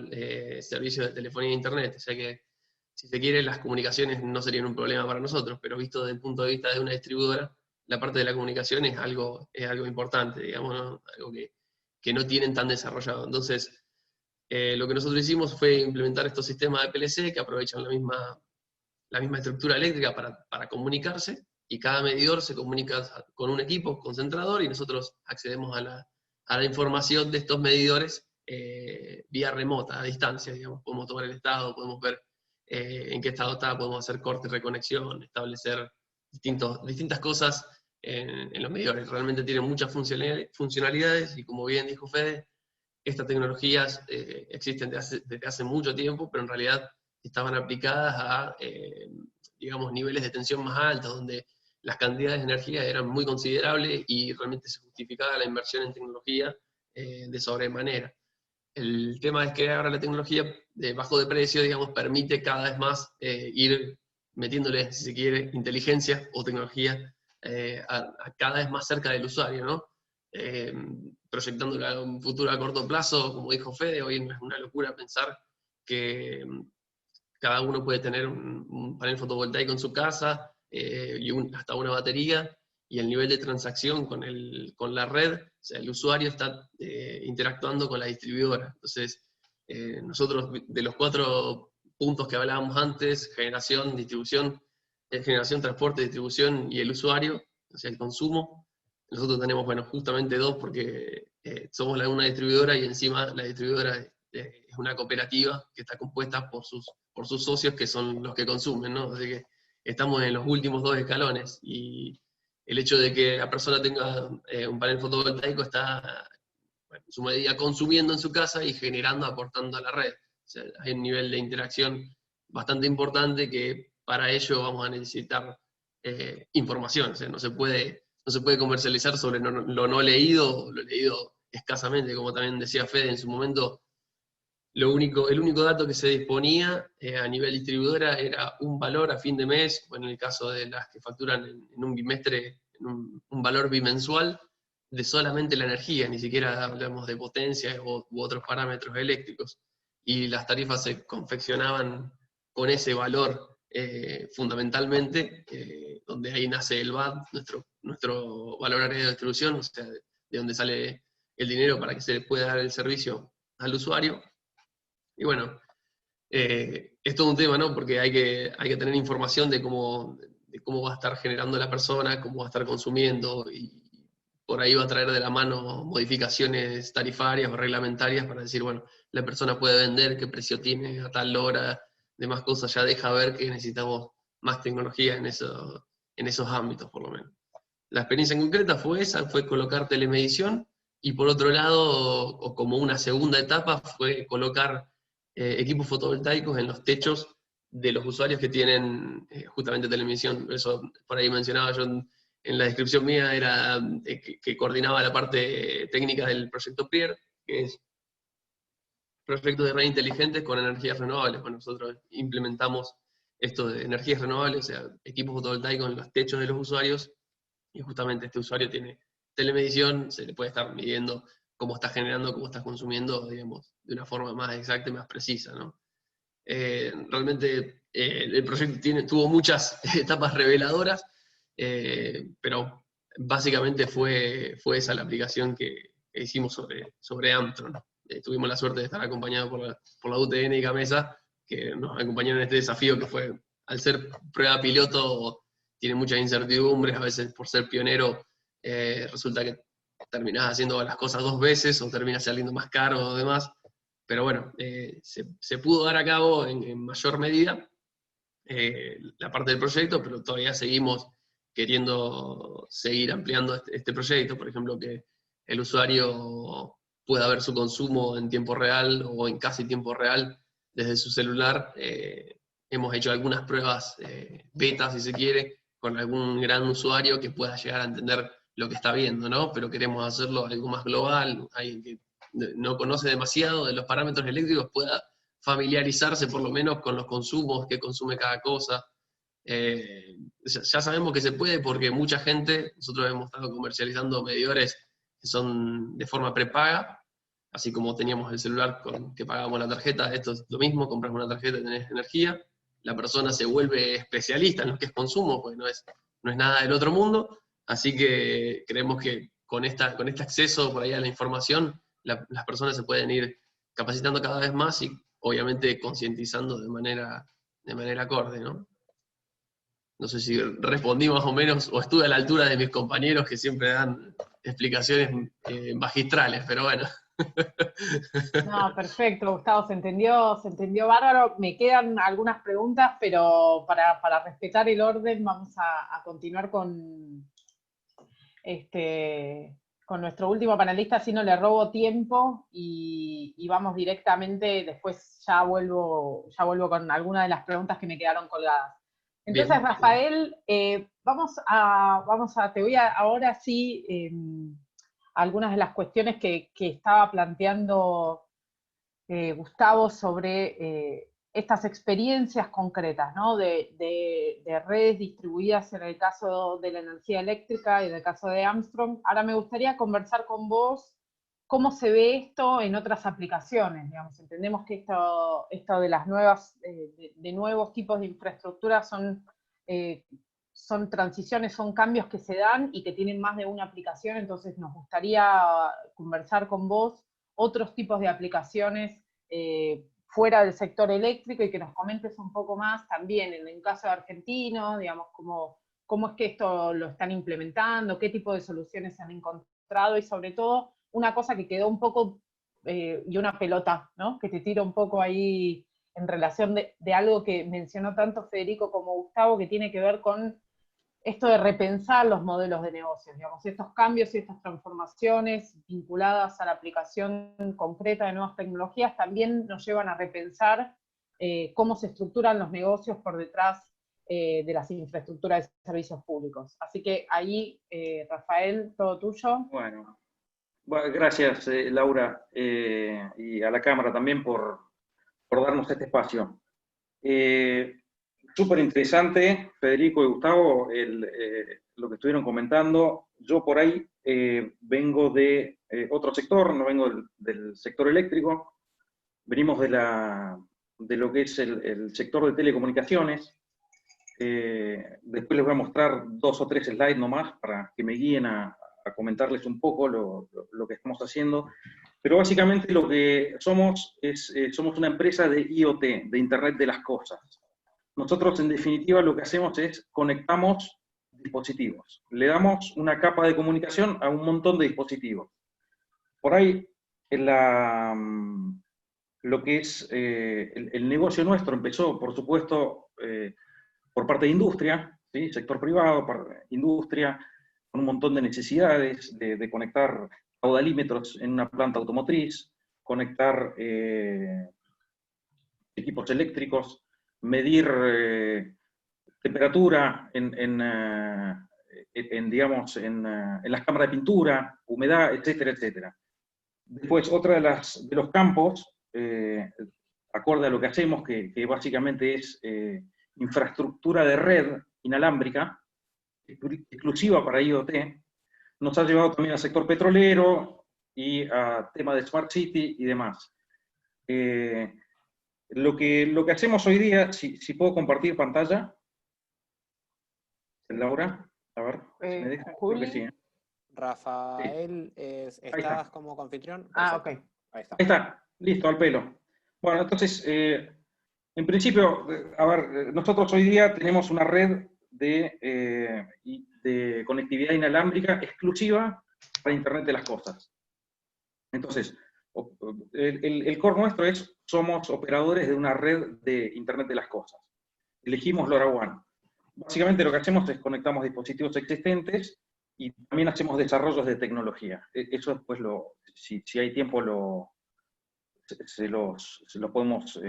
servicios de telefonía e internet, o sea que, si se quiere, las comunicaciones no serían un problema para nosotros, pero visto desde el punto de vista de una distribuidora, la parte de la comunicación es algo importante, digamos, ¿no? Algo que no tienen tan desarrollado. Entonces, lo que nosotros hicimos fue implementar estos sistemas de PLC que aprovechan la misma estructura eléctrica para comunicarse, y cada medidor se comunica con un equipo concentrador, y nosotros accedemos a la información de estos medidores vía remota, a distancia, digamos. Podemos tomar el estado, podemos ver en qué estado está, podemos hacer corte, reconexión, establecer distintas cosas en los medidores. Realmente tienen muchas funcionalidades, y como bien dijo Fede, estas tecnologías existen desde hace mucho tiempo, pero en realidad estaban aplicadas a, digamos, niveles de tensión más altos, donde las cantidades de energía eran muy considerables y realmente se justificaba la inversión en tecnología de sobremanera. El tema es que ahora la tecnología bajo de precio, digamos, permite cada vez más ir metiéndole, si se quiere, inteligencia o tecnología a cada vez más cerca del usuario, ¿no? Proyectándolo a un futuro a corto plazo, como dijo Fede, hoy no es una locura pensar que cada uno puede tener un panel fotovoltaico en su casa y hasta una batería, y el nivel de transacción con la red, o sea, el usuario está interactuando con la distribuidora. Entonces, nosotros de los 4 puntos que hablábamos antes, generación, distribución, generación, transporte, distribución y el usuario, o sea, el consumo, nosotros tenemos, bueno, justamente 2 porque somos una distribuidora y encima la distribuidora es una cooperativa que está compuesta por sus socios que son los que consumen, ¿no? Así que estamos en los últimos 2 escalones y el hecho de que la persona tenga un panel fotovoltaico está, bueno, en su medida consumiendo en su casa y generando, aportando a la red. O sea, hay un nivel de interacción bastante importante que para ello vamos a necesitar información. O sea, no se puede comercializar sobre lo no leído, o lo leído escasamente, como también decía Fede en su momento. El único dato que se disponía a nivel distribuidora era un valor a fin de mes, o en el caso de las que facturan en un bimestre, en un valor bimensual de solamente la energía, ni siquiera hablamos de potencia u otros parámetros eléctricos. Y las tarifas se confeccionaban con ese valor fundamentalmente, donde ahí nace el VAT, nuestro valor agregado de distribución, o sea, de donde sale el dinero para que se le pueda dar el servicio al usuario. Y bueno, es todo un tema, ¿no? Porque hay que tener información de cómo va a estar generando la persona, cómo va a estar consumiendo, y por ahí va a traer de la mano modificaciones tarifarias o reglamentarias para decir, bueno, la persona puede vender, qué precio tiene a tal hora, demás cosas, ya deja ver que necesitamos más tecnología en esos ámbitos, por lo menos. La experiencia en concreta fue esa, fue colocar telemedición, y por otro lado, o como una segunda etapa, fue colocar equipos fotovoltaicos en los techos de los usuarios que tienen justamente telemedición. Eso por ahí mencionaba yo en la descripción mía, era que coordinaba la parte técnica del proyecto PRIER, que es proyecto de red inteligentes con energías renovables. Bueno, nosotros implementamos esto de energías renovables, o sea, equipos fotovoltaicos en los techos de los usuarios, y justamente este usuario tiene telemedición, se le puede estar midiendo cómo está generando, cómo está consumiendo, digamos, de una forma más exacta y más precisa, ¿no? Realmente el proyecto tuvo muchas etapas reveladoras, pero básicamente fue esa la aplicación que hicimos sobre Amtron. Tuvimos la suerte de estar acompañados por la UTN y Gamesa, que nos acompañaron en este desafío que fue, al ser prueba piloto, tiene muchas incertidumbres, a veces por ser pionero resulta que terminás haciendo las cosas 2 veces o termina saliendo más caro o demás. Pero bueno, se pudo dar a cabo en mayor medida la parte del proyecto, pero todavía seguimos queriendo seguir ampliando este proyecto. Por ejemplo, que el usuario pueda ver su consumo en tiempo real o en casi tiempo real desde su celular. Hemos hecho algunas pruebas beta, si se quiere, con algún gran usuario que pueda llegar a entender lo que está viendo, ¿no? Pero queremos hacerlo algo más global, alguien que no conoce demasiado de los parámetros eléctricos pueda familiarizarse por lo menos con los consumos, que consume cada cosa. Ya sabemos que se puede porque mucha gente, nosotros hemos estado comercializando medidores que son de forma prepaga, así como teníamos el celular que pagábamos la tarjeta, esto es lo mismo, compras una tarjeta y tenés energía, la persona se vuelve especialista en lo que es consumo, porque no es nada del otro mundo, así que creemos que con este acceso por ahí a la información, las personas se pueden ir capacitando cada vez más y obviamente concientizando de manera acorde, ¿no? No sé si respondí más o menos, o estuve a la altura de mis compañeros que siempre dan explicaciones magistrales, pero bueno. No, perfecto, Gustavo, se entendió bárbaro. Me quedan algunas preguntas, pero para respetar el orden vamos a continuar con nuestro último panelista, así no le robo tiempo y vamos directamente, después ya vuelvo con algunas de las preguntas que me quedaron colgadas. Entonces, bien, Rafael, te voy a ahora sí algunas de las cuestiones que estaba planteando Gustavo sobre estas experiencias concretas, ¿no? de redes distribuidas en el caso de la energía eléctrica y en el caso de Armstrong. Ahora me gustaría conversar con vos cómo se ve esto en otras aplicaciones, digamos. Entendemos que esto de las nuevas, de nuevos tipos de infraestructura son transiciones, son cambios que se dan y que tienen más de una aplicación, entonces nos gustaría conversar con vos otros tipos de aplicaciones fuera del sector eléctrico y que nos comentes un poco más también en el caso de argentino, digamos, cómo es que esto lo están implementando, qué tipo de soluciones han encontrado y sobre todo una cosa que quedó un poco, y una pelota, ¿no? Que te tiro un poco ahí en relación de algo que mencionó tanto Federico como Gustavo, que tiene que ver con esto de repensar los modelos de negocios, digamos, estos cambios y estas transformaciones vinculadas a la aplicación concreta de nuevas tecnologías también nos llevan a repensar cómo se estructuran los negocios por detrás de las infraestructuras de servicios públicos. Así que ahí, Rafael, todo tuyo. Bueno, gracias Laura, y a la Cámara también por darnos este espacio. Súper interesante, Federico y Gustavo, lo que estuvieron comentando. Yo por ahí vengo de otro sector, no vengo del sector eléctrico, venimos de lo que es el sector de telecomunicaciones. Después les voy a mostrar 2 o 3 slides nomás para que me guíen a comentarles un poco lo que estamos haciendo. Pero básicamente lo que somos somos una empresa de IoT, de Internet de las Cosas. Nosotros, en definitiva, lo que hacemos es conectamos dispositivos. Le damos una capa de comunicación a un montón de dispositivos. Por ahí, lo que es el negocio nuestro empezó, por supuesto, por parte de industria, ¿sí? Sector privado, industria, con un montón de necesidades de conectar caudalímetros en una planta automotriz, conectar equipos eléctricos, medir temperatura en las cámaras de pintura, humedad, etcétera, etcétera. Después, otra de los campos, acorde a lo que hacemos, que básicamente es infraestructura de red inalámbrica, exclusiva para IoT, nos ha llevado también al sector petrolero y a tema de Smart City y demás. Lo que hacemos hoy día, si puedo compartir pantalla, Laura, a ver, si me deja, creo que sí. Rafael, ¿estás como anfitrión? Ah, ok. Ahí está. Ahí está, listo, al pelo. Bueno, entonces, en principio, a ver, nosotros hoy día tenemos una red de conectividad inalámbrica exclusiva para Internet de las Cosas. Entonces, el core nuestro es, somos operadores de una red de Internet de las Cosas. Elegimos LoRaWAN. Básicamente lo que hacemos es conectamos dispositivos existentes y también hacemos desarrollos de tecnología. Eso después, si hay tiempo, se los podemos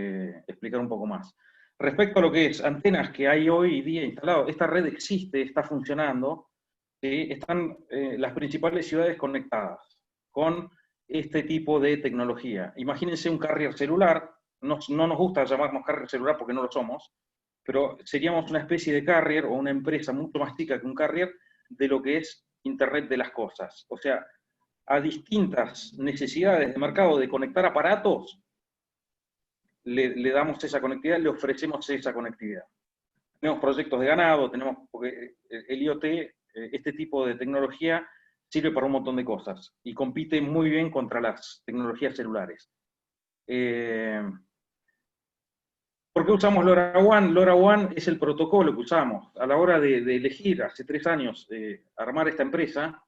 explicar un poco más. Respecto a lo que es antenas que hay hoy día instaladas, esta red existe, está funcionando, están las principales ciudades conectadas con este tipo de tecnología. Imagínense un carrier celular, no nos gusta llamarnos carrier celular porque no lo somos, pero seríamos una especie de carrier o una empresa mucho más chica que un carrier de lo que es Internet de las Cosas. O sea, a distintas necesidades de mercado de conectar aparatos, le damos esa conectividad, le ofrecemos esa conectividad. Tenemos proyectos de ganado, porque el IoT, este tipo de tecnología, sirve para un montón de cosas y compite muy bien contra las tecnologías celulares. ¿Por qué usamos LoRaWAN? LoRaWAN es el protocolo que usamos. A la hora de elegir, hace 3 años, armar esta empresa,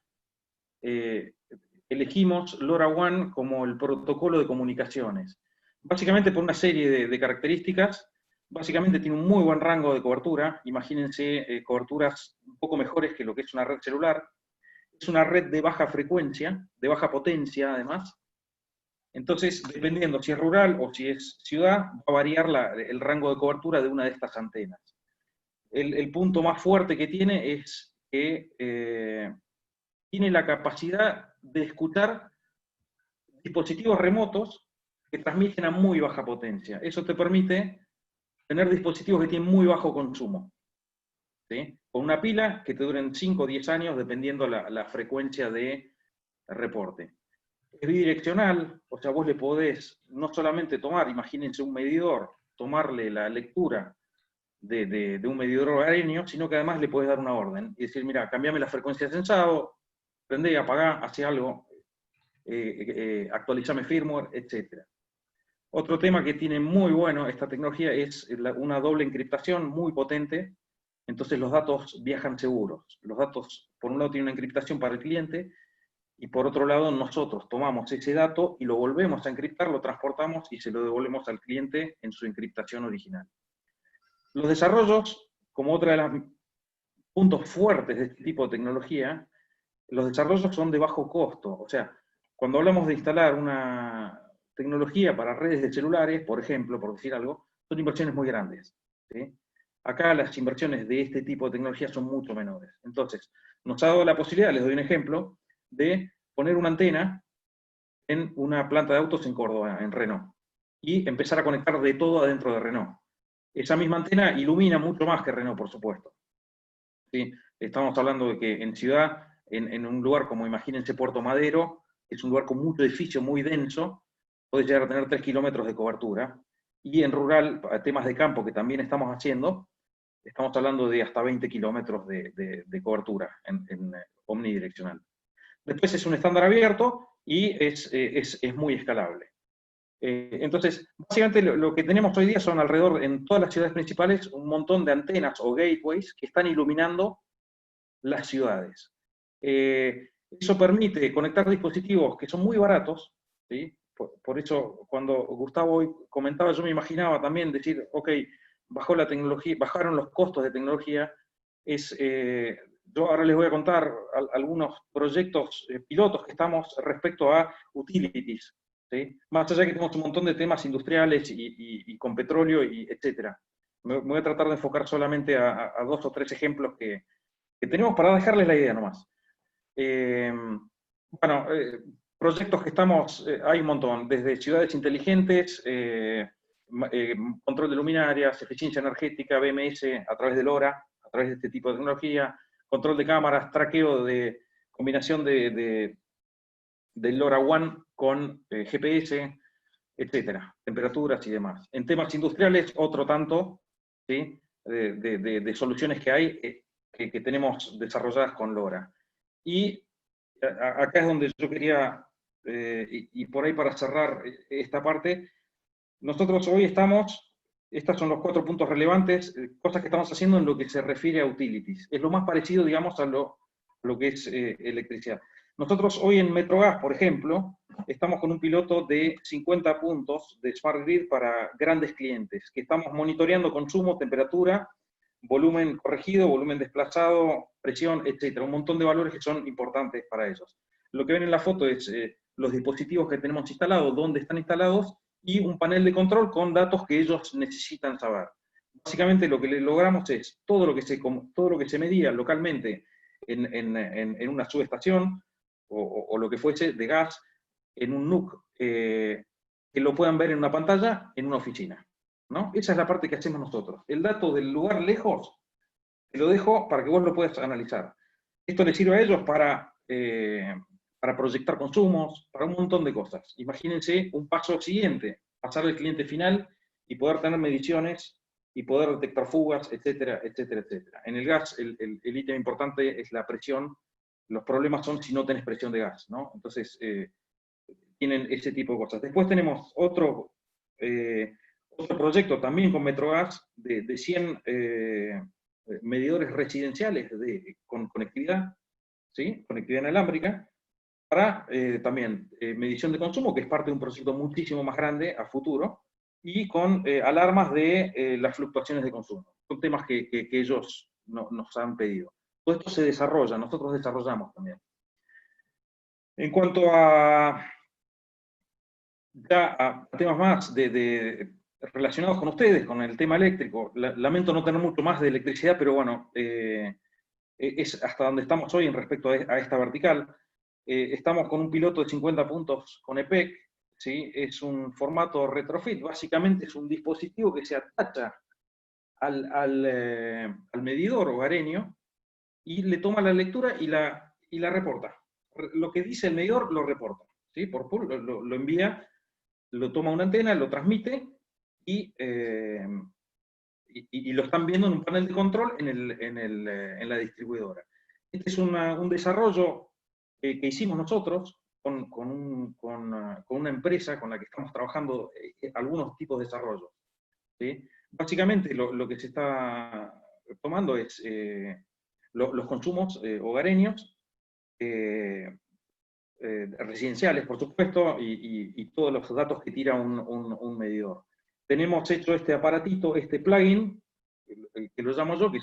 elegimos LoRaWAN como el protocolo de comunicaciones. Básicamente por una serie de características. Básicamente tiene un muy buen rango de cobertura. Imagínense coberturas un poco mejores que lo que es una red celular. Es una red de baja frecuencia, de baja potencia además. Entonces, dependiendo si es rural o si es ciudad, va a variar el rango de cobertura de una de estas antenas. El punto más fuerte que tiene es que tiene la capacidad de escuchar dispositivos remotos que transmiten a muy baja potencia. Eso te permite tener dispositivos que tienen muy bajo consumo, ¿sí? Con una pila que te duren 5 o 10 años, dependiendo la frecuencia de reporte. Es bidireccional, o sea, vos le podés no solamente tomar, imagínense un medidor, tomarle la lectura de un medidor hogareño, sino que además le podés dar una orden y decir, mira, cambiame la frecuencia de sensado, prendé, apagá, hace algo, actualizame firmware, etc. Otro tema que tiene muy bueno esta tecnología es una doble encriptación muy potente, entonces los datos viajan seguros. Los datos, por un lado, tienen una encriptación para el cliente, y por otro lado, nosotros tomamos ese dato y lo volvemos a encriptar, lo transportamos y se lo devolvemos al cliente en su encriptación original. Los desarrollos, como otro de los puntos fuertes de este tipo de tecnología, los desarrollos son de bajo costo. O sea, cuando hablamos de instalar una tecnología para redes de celulares, por ejemplo, por decir algo, son inversiones muy grandes, ¿sí? Acá las inversiones de este tipo de tecnología son mucho menores. Entonces, nos ha dado la posibilidad, les doy un ejemplo, de poner una antena en una planta de autos en Córdoba, en Renault, y empezar a conectar de todo adentro de Renault. Esa misma antena ilumina mucho más que Renault, por supuesto, ¿sí? Estamos hablando de que en ciudad, en un lugar como, imagínense, Puerto Madero, es un lugar con mucho edificio, muy denso, puede llegar a tener 3 kilómetros de cobertura, y en rural, temas de campo que también estamos haciendo, estamos hablando de hasta 20 kilómetros de cobertura en omnidireccional. Después es un estándar abierto y es muy escalable. Entonces, básicamente lo que tenemos hoy día son alrededor, en todas las ciudades principales, un montón de antenas o gateways que están iluminando las ciudades. Eso permite conectar dispositivos que son muy baratos, ¿sí? Por eso, cuando Gustavo hoy comentaba, yo me imaginaba también decir, ok, bajó la tecnología, bajaron los costos de tecnología. Yo ahora les voy a contar algunos proyectos pilotos que estamos respecto a utilities, ¿sí? Más allá que tenemos un montón de temas industriales y con petróleo, etc. Me voy a tratar de enfocar solamente a 2 o 3 ejemplos que tenemos para dejarles la idea nomás. Bueno, proyectos que estamos, hay un montón, desde ciudades inteligentes, control de luminarias, eficiencia energética, BMS a través del LoRa, a través de este tipo de tecnología, control de cámaras, traqueo de combinación del LoRaWAN con GPS, etcétera, temperaturas y demás. En temas industriales, otro tanto, ¿sí? de soluciones que hay que tenemos desarrolladas con LoRa. Y acá es donde yo quería, y por ahí para cerrar esta parte, nosotros hoy estamos, estos son los 4 puntos relevantes, cosas que estamos haciendo en lo que se refiere a utilities. Es lo más parecido, digamos, a lo que es electricidad. Nosotros hoy en Metrogas, por ejemplo, estamos con un piloto de 50 puntos de Smart Grid para grandes clientes, que estamos monitoreando consumo, temperatura, volumen corregido, volumen desplazado, presión, etc. Un montón de valores que son importantes para ellos. Lo que ven en la foto es los dispositivos que tenemos instalados, dónde están instalados, y un panel de control con datos que ellos necesitan saber. Básicamente lo que logramos es todo lo que se medía localmente en una subestación, o lo que fuese, de gas, en un NUC, que lo puedan ver en una pantalla, en una oficina, ¿no? Esa es la parte que hacemos nosotros. El dato del lugar lejos, te lo dejo para que vos lo puedas analizar. Esto les sirve a ellos para proyectar consumos, para un montón de cosas. Imagínense un paso siguiente, pasar al cliente final y poder tener mediciones y poder detectar fugas, etcétera, etcétera, etcétera. En el gas, el ítem importante es la presión. Los problemas son si no tenés presión de gas, ¿no? Entonces, tienen ese tipo de cosas. Después tenemos otro proyecto también con Metrogas de 100 medidores residenciales con conectividad, ¿sí? Conectividad inalámbrica, para también medición de consumo, que es parte de un proyecto muchísimo más grande a futuro, y con alarmas de las fluctuaciones de consumo. Son temas que ellos nos han pedido. Todo esto se desarrolla, nosotros desarrollamos también. En cuanto a temas más relacionados con ustedes, con el tema eléctrico, lamento no tener mucho más de electricidad, pero bueno, es hasta donde estamos hoy en respecto a esta vertical. Estamos con un piloto de 50 puntos con EPEC, ¿sí? Es un formato retrofit, básicamente es un dispositivo que se atacha al medidor hogareño y le toma la lectura y la reporta. Lo que dice el medidor lo reporta, ¿sí? Por pull lo envía, lo toma una antena, lo transmite y lo están viendo en un panel de control en la distribuidora. Este es un desarrollo que hicimos nosotros con una empresa con la que estamos trabajando algunos tipos de desarrollos, ¿sí? Básicamente lo que se está tomando es los consumos hogareños, residenciales, por supuesto, y todos los datos que tira un medidor. Tenemos hecho este aparatito, este plugin, que lo llamo yo, que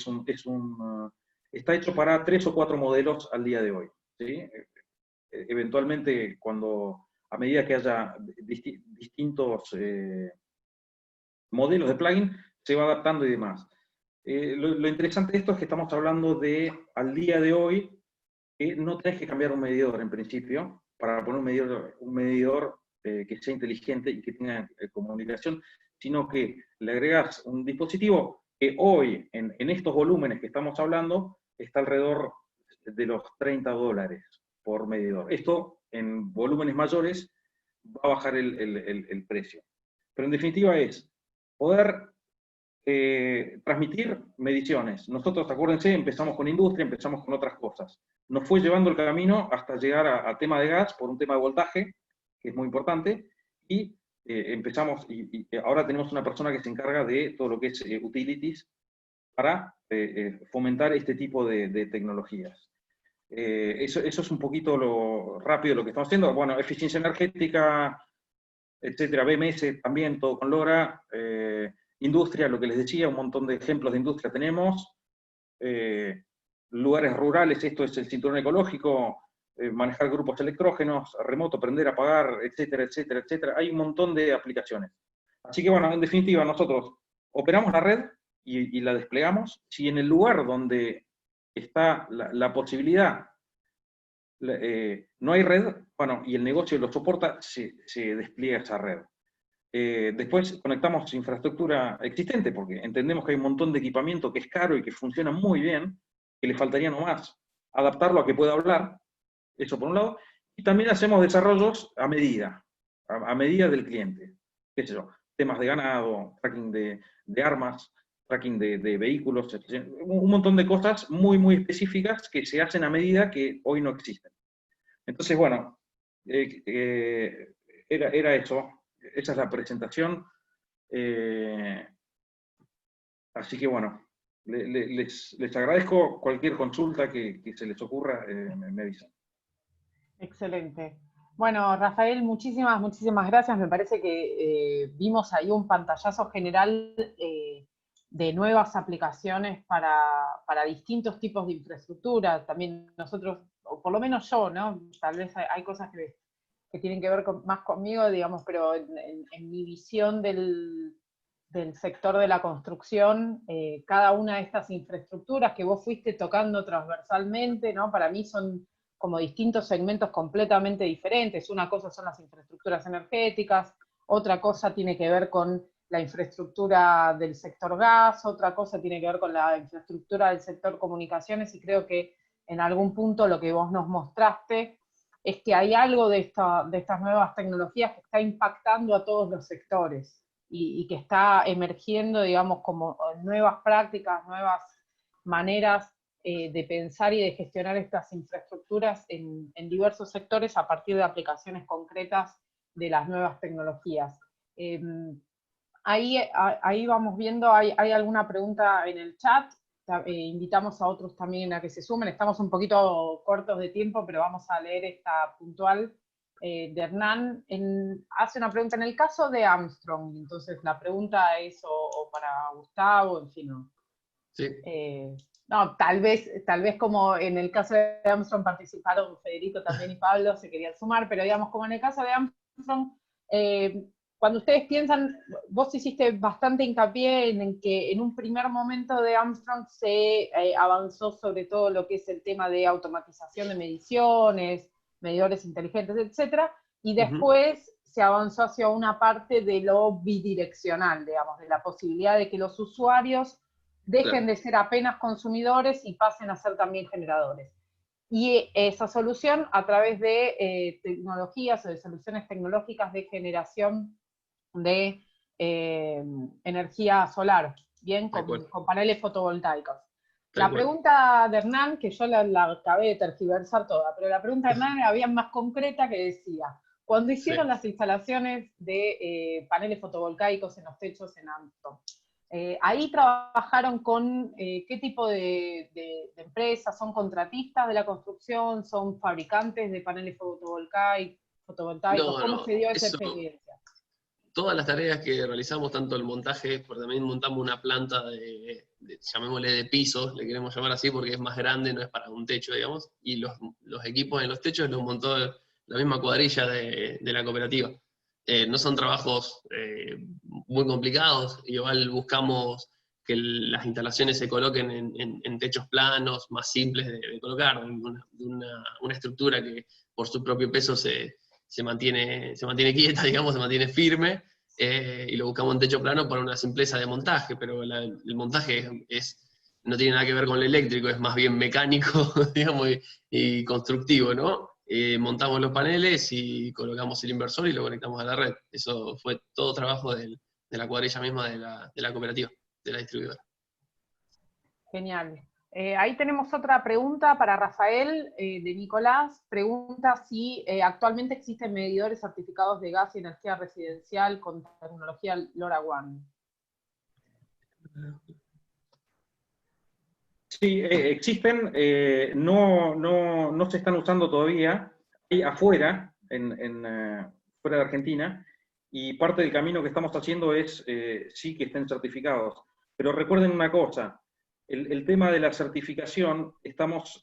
está hecho para 3 o 4 modelos al día de hoy, ¿sí? Eventualmente, a medida que haya distintos modelos de plugin, se va adaptando y demás. Lo interesante de esto es que estamos hablando de, al día de hoy, que no tenés que cambiar un medidor en principio, para poner un medidor que sea inteligente y que tenga comunicación, sino que le agregas un dispositivo que hoy, en estos volúmenes que estamos hablando, está alrededor de los $30 por medidor. Esto, en volúmenes mayores, va a bajar el precio. Pero en definitiva es poder transmitir mediciones. Nosotros, acuérdense, empezamos con industria, empezamos con otras cosas. Nos fue llevando el camino hasta llegar a tema de gas, por un tema de voltaje, que es muy importante, y empezamos, y ahora tenemos una persona que se encarga de todo lo que es utilities, para fomentar este tipo de tecnologías. Eso es un poquito lo rápido lo que estamos haciendo. Bueno, eficiencia energética, etcétera, BMS también, todo con LoRa, industria, lo que les decía, un montón de ejemplos de industria tenemos, lugares rurales, esto es el cinturón ecológico, manejar grupos electrógenos, remoto, prender, apagar, etcétera, etcétera, etcétera. Hay un montón de aplicaciones. Así que bueno, en definitiva, nosotros operamos la red y la desplegamos. Si en el lugar donde está la posibilidad no hay red, bueno, y el negocio lo soporta, se despliega esa red. Después conectamos infraestructura existente, porque entendemos que hay un montón de equipamiento que es caro y que funciona muy bien, que le faltaría nomás adaptarlo a que pueda hablar, eso por un lado, y también hacemos desarrollos a medida del cliente, qué sé yo, temas de ganado, tracking de armas, tracking de vehículos, un montón de cosas muy, muy específicas que se hacen a medida que hoy no existen. Entonces, bueno, era eso. Esa es la presentación. Así que bueno, les agradezco cualquier consulta que se les ocurra, me avisan. Excelente. Bueno, Rafael, muchísimas gracias. Me parece que vimos ahí un pantallazo general de nuevas aplicaciones para distintos tipos de infraestructura. También nosotros, o por lo menos yo, ¿no? Tal vez hay cosas que tienen que ver más conmigo, digamos, pero en mi visión del sector de la construcción, cada una de estas infraestructuras que vos fuiste tocando transversalmente, ¿no? Para mí son como distintos segmentos completamente diferentes. Una cosa son las infraestructuras energéticas, otra cosa tiene que ver con la infraestructura del sector gas, otra cosa tiene que ver con la infraestructura del sector comunicaciones, y creo que en algún punto lo que vos nos mostraste es que hay algo de estas nuevas tecnologías que está impactando a todos los sectores y que está emergiendo, digamos, como nuevas prácticas, nuevas maneras de pensar y de gestionar estas infraestructuras en diversos sectores a partir de aplicaciones concretas de las nuevas tecnologías. Ahí vamos viendo, hay alguna pregunta en el chat, invitamos a otros también a que se sumen, estamos un poquito cortos de tiempo, pero vamos a leer esta puntual de Hernán. Hace una pregunta en el caso de Armstrong, entonces la pregunta es o para Gustavo, en fin. ¿No? Sí. No, tal vez como en el caso de Armstrong participaron Federico también y Pablo, se querían sumar, pero digamos, como en el caso de Armstrong, cuando ustedes piensan, vos hiciste bastante hincapié en que en un primer momento de Armstrong se avanzó sobre todo lo que es el tema de automatización de mediciones, medidores inteligentes, etcétera, y después se avanzó hacia una parte de lo bidireccional, digamos, de la posibilidad de que los usuarios dejen de ser apenas consumidores y pasen a ser también generadores. Y esa solución a través de tecnologías o de soluciones tecnológicas de generación de energía solar, bien, con paneles fotovoltaicos. La pregunta de Hernán, que yo la acabé de tergiversar toda, pero la pregunta de Hernán había más concreta, que decía, cuando hicieron las instalaciones de paneles fotovoltaicos en los techos en Armstrong, ahí trabajaron con qué tipo de empresas, ¿son contratistas de la construcción, son fabricantes de paneles fotovoltaicos? ¿Cómo se dio esa experiencia? Todas las tareas que realizamos, tanto el montaje, porque también montamos una planta llamémosle de pisos, le queremos llamar así porque es más grande, no es para un techo, digamos, y los equipos en los techos los montó la misma cuadrilla de la cooperativa. No son trabajos muy complicados, igual buscamos que las instalaciones se coloquen en techos planos, más simples de colocar, una estructura que por su propio peso se mantiene quieta, digamos, se mantiene firme, y lo buscamos en techo plano para una simpleza de montaje, pero el montaje no tiene nada que ver con lo eléctrico, es más bien mecánico, digamos, y constructivo, ¿no? Montamos los paneles y colocamos el inversor y lo conectamos a la red. Eso fue todo trabajo de la cuadrilla misma de la cooperativa, de la distribuidora. Genial. Ahí tenemos otra pregunta para Rafael, de Nicolás. Pregunta si actualmente existen medidores certificados de gas y energía residencial con tecnología LoRaWAN. Sí, existen, no se están usando todavía. Hay afuera, fuera de Argentina, y parte del camino que estamos haciendo es sí que estén certificados. Pero recuerden una cosa, el tema de la certificación, estamos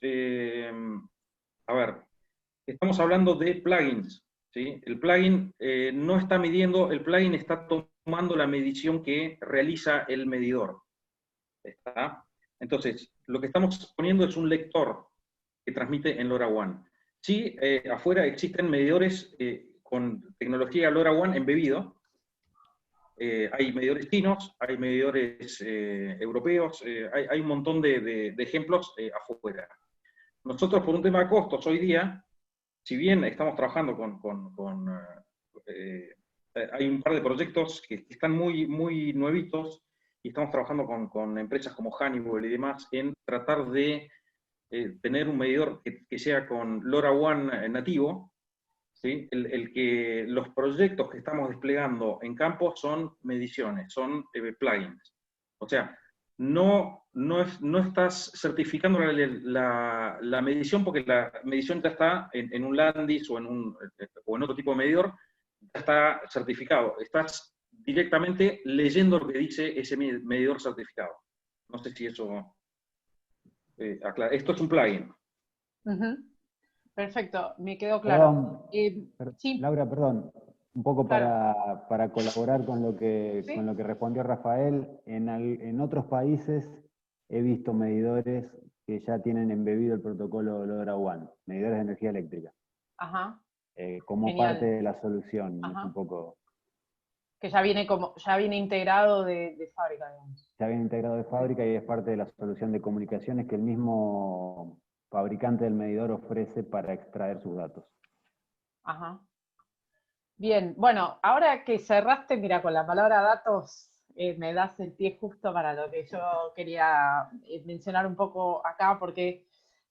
hablando de plugins, ¿sí? El plugin no está midiendo, el plugin está tomando la medición que realiza el medidor. ¿Está? Entonces, lo que estamos poniendo es un lector que transmite en LoRaWAN. Sí, afuera existen medidores con tecnología LoRaWAN embebido. Hay medidores chinos, hay medidores europeos, hay un montón de ejemplos afuera. Nosotros, por un tema de costos, hoy día, si bien estamos trabajando hay un par de proyectos que están muy, muy nuevitos, y estamos trabajando con empresas como Honeywell y demás en tratar de tener un medidor que sea con LoRaWAN nativo, ¿sí? Que los proyectos que estamos desplegando en campo son mediciones, son plugins. O sea, no estás certificando la medición, porque la medición ya está en un Landis o en otro tipo de medidor, ya está certificado. Estás directamente leyendo lo que dice ese medidor certificado. No sé si eso aclara. Esto es un plugin. Perfecto, me quedó claro. Sí. Laura, perdón, un poco claro. para colaborar con lo que, ¿Sí? con lo que respondió Rafael. En otros países he visto medidores que ya tienen embebido el protocolo LoRaWAN, medidores de energía eléctrica. Ajá. Como Genial. Parte de la solución, Ajá. un poco. Que ya viene integrado de fábrica, digamos. Ya viene integrado de fábrica y es parte de la solución de comunicaciones que el mismo fabricante del medidor ofrece para extraer sus datos. Ajá. Bien, bueno, ahora que cerraste, mira, con la palabra datos, me das el pie justo para lo que yo quería mencionar un poco acá, porque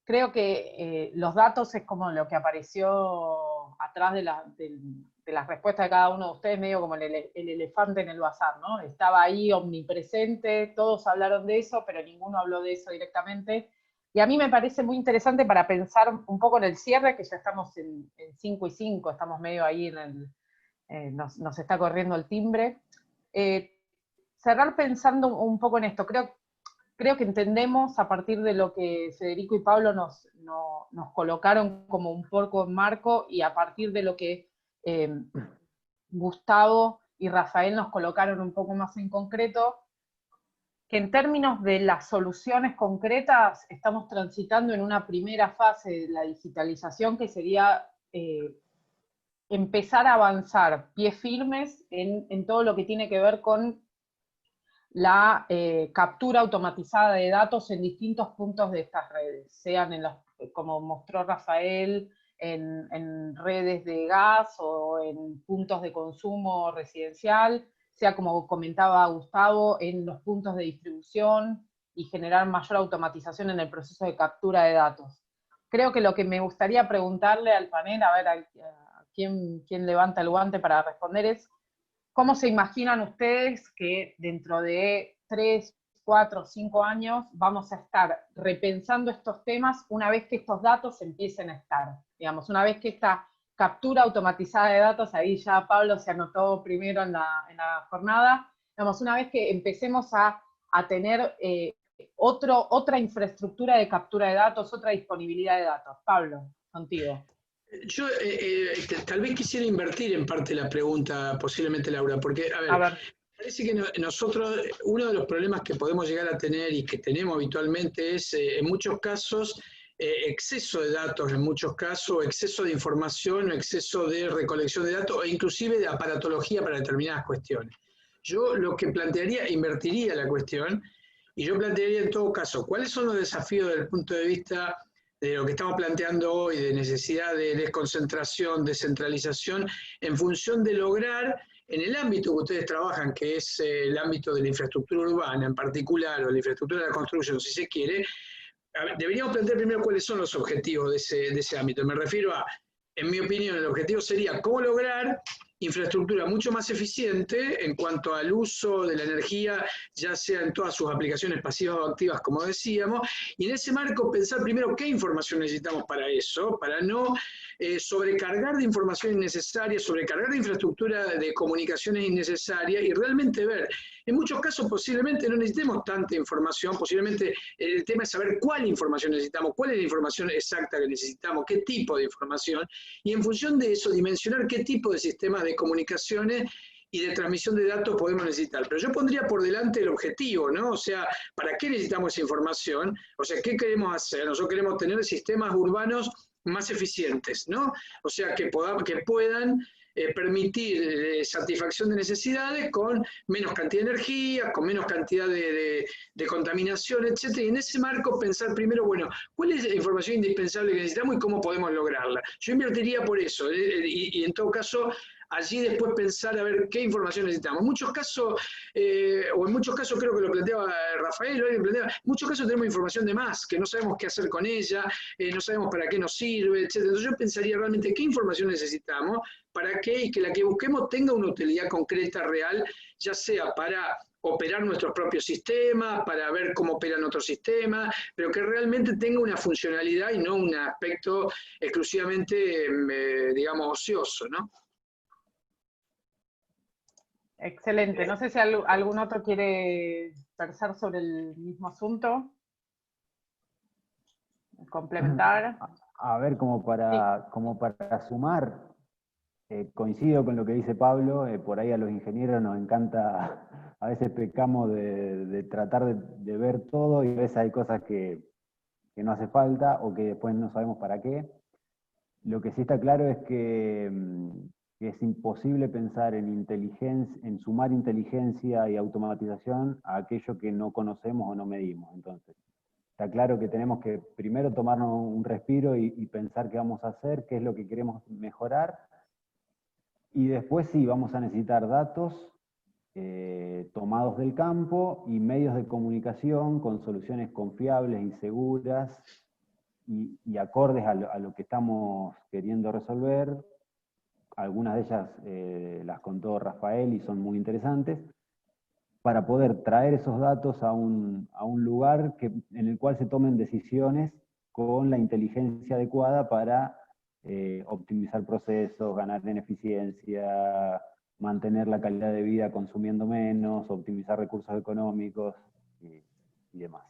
creo que los datos es como lo que apareció atrás de las respuestas de cada uno de ustedes, medio como el elefante en el bazar, ¿no? Estaba ahí omnipresente, todos hablaron de eso, pero ninguno habló de eso directamente. Y a mí me parece muy interesante para pensar un poco en el cierre, que ya estamos en 5 y 5, estamos medio ahí nos está corriendo el timbre. Cerrar pensando un poco en esto. Creo que entendemos, a partir de lo que Federico y Pablo nos colocaron como un poco en marco, y a partir de lo que Gustavo y Rafael nos colocaron un poco más en concreto, que en términos de las soluciones concretas estamos transitando en una primera fase de la digitalización que sería empezar a avanzar pies firmes en todo lo que tiene que ver con la captura automatizada de datos en distintos puntos de estas redes, sean en los, como mostró Rafael, en redes de gas o en puntos de consumo residencial, sea como comentaba Gustavo, en los puntos de distribución y generar mayor automatización en el proceso de captura de datos. Creo que lo que me gustaría preguntarle al panel, a ver a quién levanta el guante para responder, es ¿cómo se imaginan ustedes que dentro de 3, 4, 5 años vamos a estar repensando estos temas una vez que estos datos empiecen a estar? Digamos, una vez que esta captura automatizada de datos, ahí ya Pablo se anotó primero en la jornada, digamos, una vez que empecemos a tener otra infraestructura de captura de datos, otra disponibilidad de datos. Pablo, contigo. Yo tal vez quisiera invertir en parte la pregunta, posiblemente Laura, porque, a ver. Parece que nosotros, uno de los problemas que podemos llegar a tener y que tenemos habitualmente es, en muchos casos, exceso de datos, en muchos casos, exceso de información, exceso de recolección de datos, o inclusive de aparatología para determinadas cuestiones. Yo lo que plantearía, invertiría la cuestión, y yo plantearía en todo caso, ¿cuáles son los desafíos desde el punto de vista de lo que estamos planteando hoy, de necesidad de desconcentración, descentralización, en función de lograr, en el ámbito que ustedes trabajan, que es el ámbito de la infraestructura urbana en particular, o la infraestructura de la construcción, si se quiere, deberíamos plantear primero cuáles son los objetivos de ese ámbito. Me refiero a, en mi opinión, el objetivo sería cómo lograr infraestructura mucho más eficiente en cuanto al uso de la energía, ya sea en todas sus aplicaciones pasivas o activas, como decíamos, y en ese marco pensar primero qué información necesitamos para eso, para no sobrecargar de información innecesaria, sobrecargar de infraestructura de comunicaciones innecesarias, y realmente ver, en muchos casos posiblemente no necesitemos tanta información, posiblemente el tema es saber cuál información necesitamos, cuál es la información exacta que necesitamos, qué tipo de información, y en función de eso dimensionar qué tipo de sistemas de comunicaciones y de transmisión de datos podemos necesitar. Pero yo pondría por delante el objetivo, ¿no? O sea, ¿para qué necesitamos esa información? O sea, ¿qué queremos hacer? Nosotros queremos tener sistemas urbanos más eficientes, ¿no? O sea, que puedan permitir satisfacción de necesidades con menos cantidad de energía, con menos cantidad de contaminación, etc. Y en ese marco pensar primero, bueno, ¿cuál es la información indispensable que necesitamos y cómo podemos lograrla? Yo invertiría por eso, y en todo caso, allí después pensar a ver qué información necesitamos. En muchos casos, o en muchos casos creo que lo planteaba Rafael, en muchos casos tenemos información de más, que no sabemos qué hacer con ella, no sabemos para qué nos sirve, etc. Entonces yo pensaría realmente qué información necesitamos, para qué, y que la que busquemos tenga una utilidad concreta, real, ya sea para operar nuestros propios sistemas, para ver cómo operan otros sistemas, pero que realmente tenga una funcionalidad y no un aspecto exclusivamente, digamos, ocioso, ¿no? Excelente. No sé si algún otro quiere versar sobre el mismo asunto. Complementar. A ver, como para sumar, coincido con lo que dice Pablo, por ahí a los ingenieros nos encanta, a veces pecamos de tratar de ver todo y a veces hay cosas que no hace falta o que después no sabemos para qué. Lo que sí está claro es que es imposible pensar en sumar inteligencia y automatización a aquello que no conocemos o no medimos. Entonces, está claro que tenemos que primero tomarnos un respiro y pensar qué vamos a hacer, qué es lo que queremos mejorar, y después sí, vamos a necesitar datos tomados del campo y medios de comunicación con soluciones confiables y seguras y acordes a lo que estamos queriendo resolver. Algunas de ellas las contó Rafael y son muy interesantes, para poder traer esos datos a un lugar en el cual se tomen decisiones con la inteligencia adecuada para optimizar procesos, ganar en eficiencia, mantener la calidad de vida consumiendo menos, optimizar recursos económicos y demás.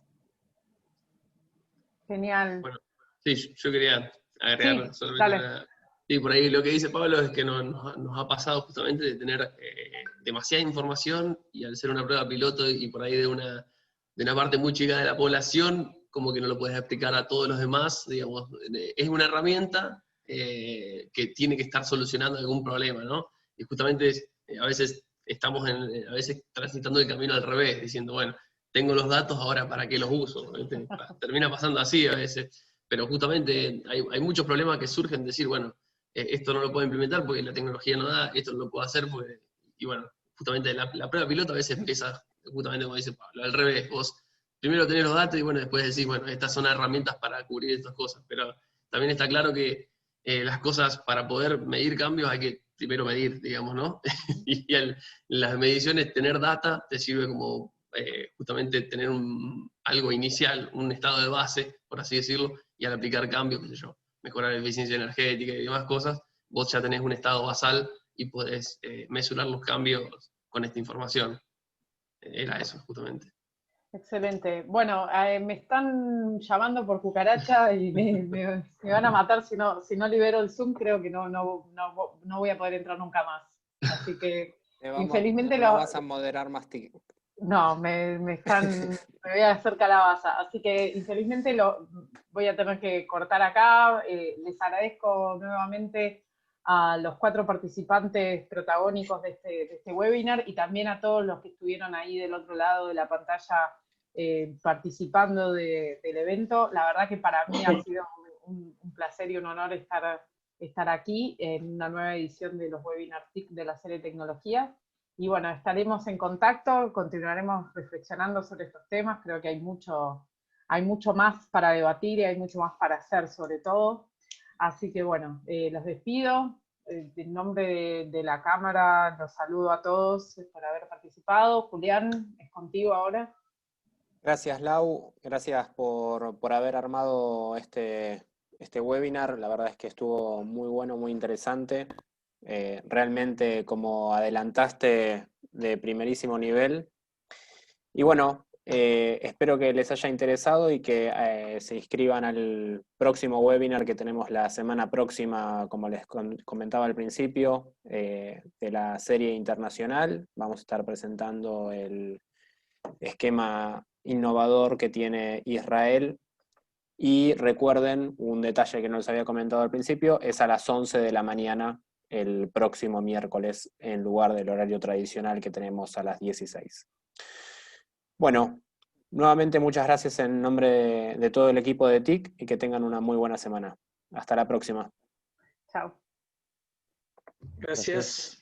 Genial. Bueno, sí, yo quería agregar sí, solamente Y por ahí lo que dice Pablo es que nos ha pasado justamente de tener demasiada información y al ser una prueba piloto y por ahí de una parte muy chica de la población, como que no lo puedes explicar a todos los demás, digamos, es una herramienta que tiene que estar solucionando algún problema, ¿no? Y justamente a veces estamos a veces transitando el camino al revés, diciendo, bueno, tengo los datos, ahora ¿para qué los uso? Termina pasando así a veces, pero justamente hay muchos problemas que surgen de decir, bueno, esto no lo puedo implementar porque la tecnología no da, esto no lo puedo hacer porque, y bueno, justamente la prueba piloto a veces empieza, justamente como dice Pablo, al revés, vos primero tenés los datos y bueno, después decís, bueno, estas son herramientas para cubrir estas cosas, pero también está claro que las cosas para poder medir cambios hay que primero medir, digamos, ¿no? y las mediciones, tener data, te sirve como justamente tener algo inicial, un estado de base, por así decirlo, y al aplicar cambios, qué sé yo, mejorar la eficiencia energética y demás cosas, vos ya tenés un estado basal y podés mesurar los cambios con esta información. Era eso, justamente. Excelente. Bueno, me están llamando por cucaracha y me van a matar si no libero el Zoom, creo que no voy a poder entrar nunca más. Así que, infelizmente... No vas a moderar más tiempo. No, me voy a hacer calabaza, así que infelizmente voy a tener que cortar acá. Les agradezco nuevamente a los 4 participantes protagónicos de este webinar y también a todos los que estuvieron ahí del otro lado de la pantalla participando del evento. La verdad que para mí ha sido un placer y un honor estar aquí en una nueva edición de los webinars TIC de la serie Tecnología. Y bueno, estaremos en contacto, continuaremos reflexionando sobre estos temas, creo que hay mucho más para debatir y hay mucho más para hacer sobre todo. Así que bueno, los despido. En nombre de la Cámara los saludo a todos por haber participado. Julián, es contigo ahora. Gracias, Lau. Gracias por haber armado este webinar. La verdad es que estuvo muy bueno, muy interesante. Realmente, como adelantaste, de primerísimo nivel. Y bueno, espero que les haya interesado y que se inscriban al próximo webinar que tenemos la semana próxima, como les comentaba al principio, de la serie internacional. Vamos a estar presentando el esquema innovador que tiene Israel. Y recuerden, un detalle que no les había comentado al principio, es a las 11 de la mañana el próximo miércoles, en lugar del horario tradicional que tenemos a las 16. Bueno, nuevamente muchas gracias en nombre de todo el equipo de TIC y que tengan una muy buena semana. Hasta la próxima. Chao. Gracias.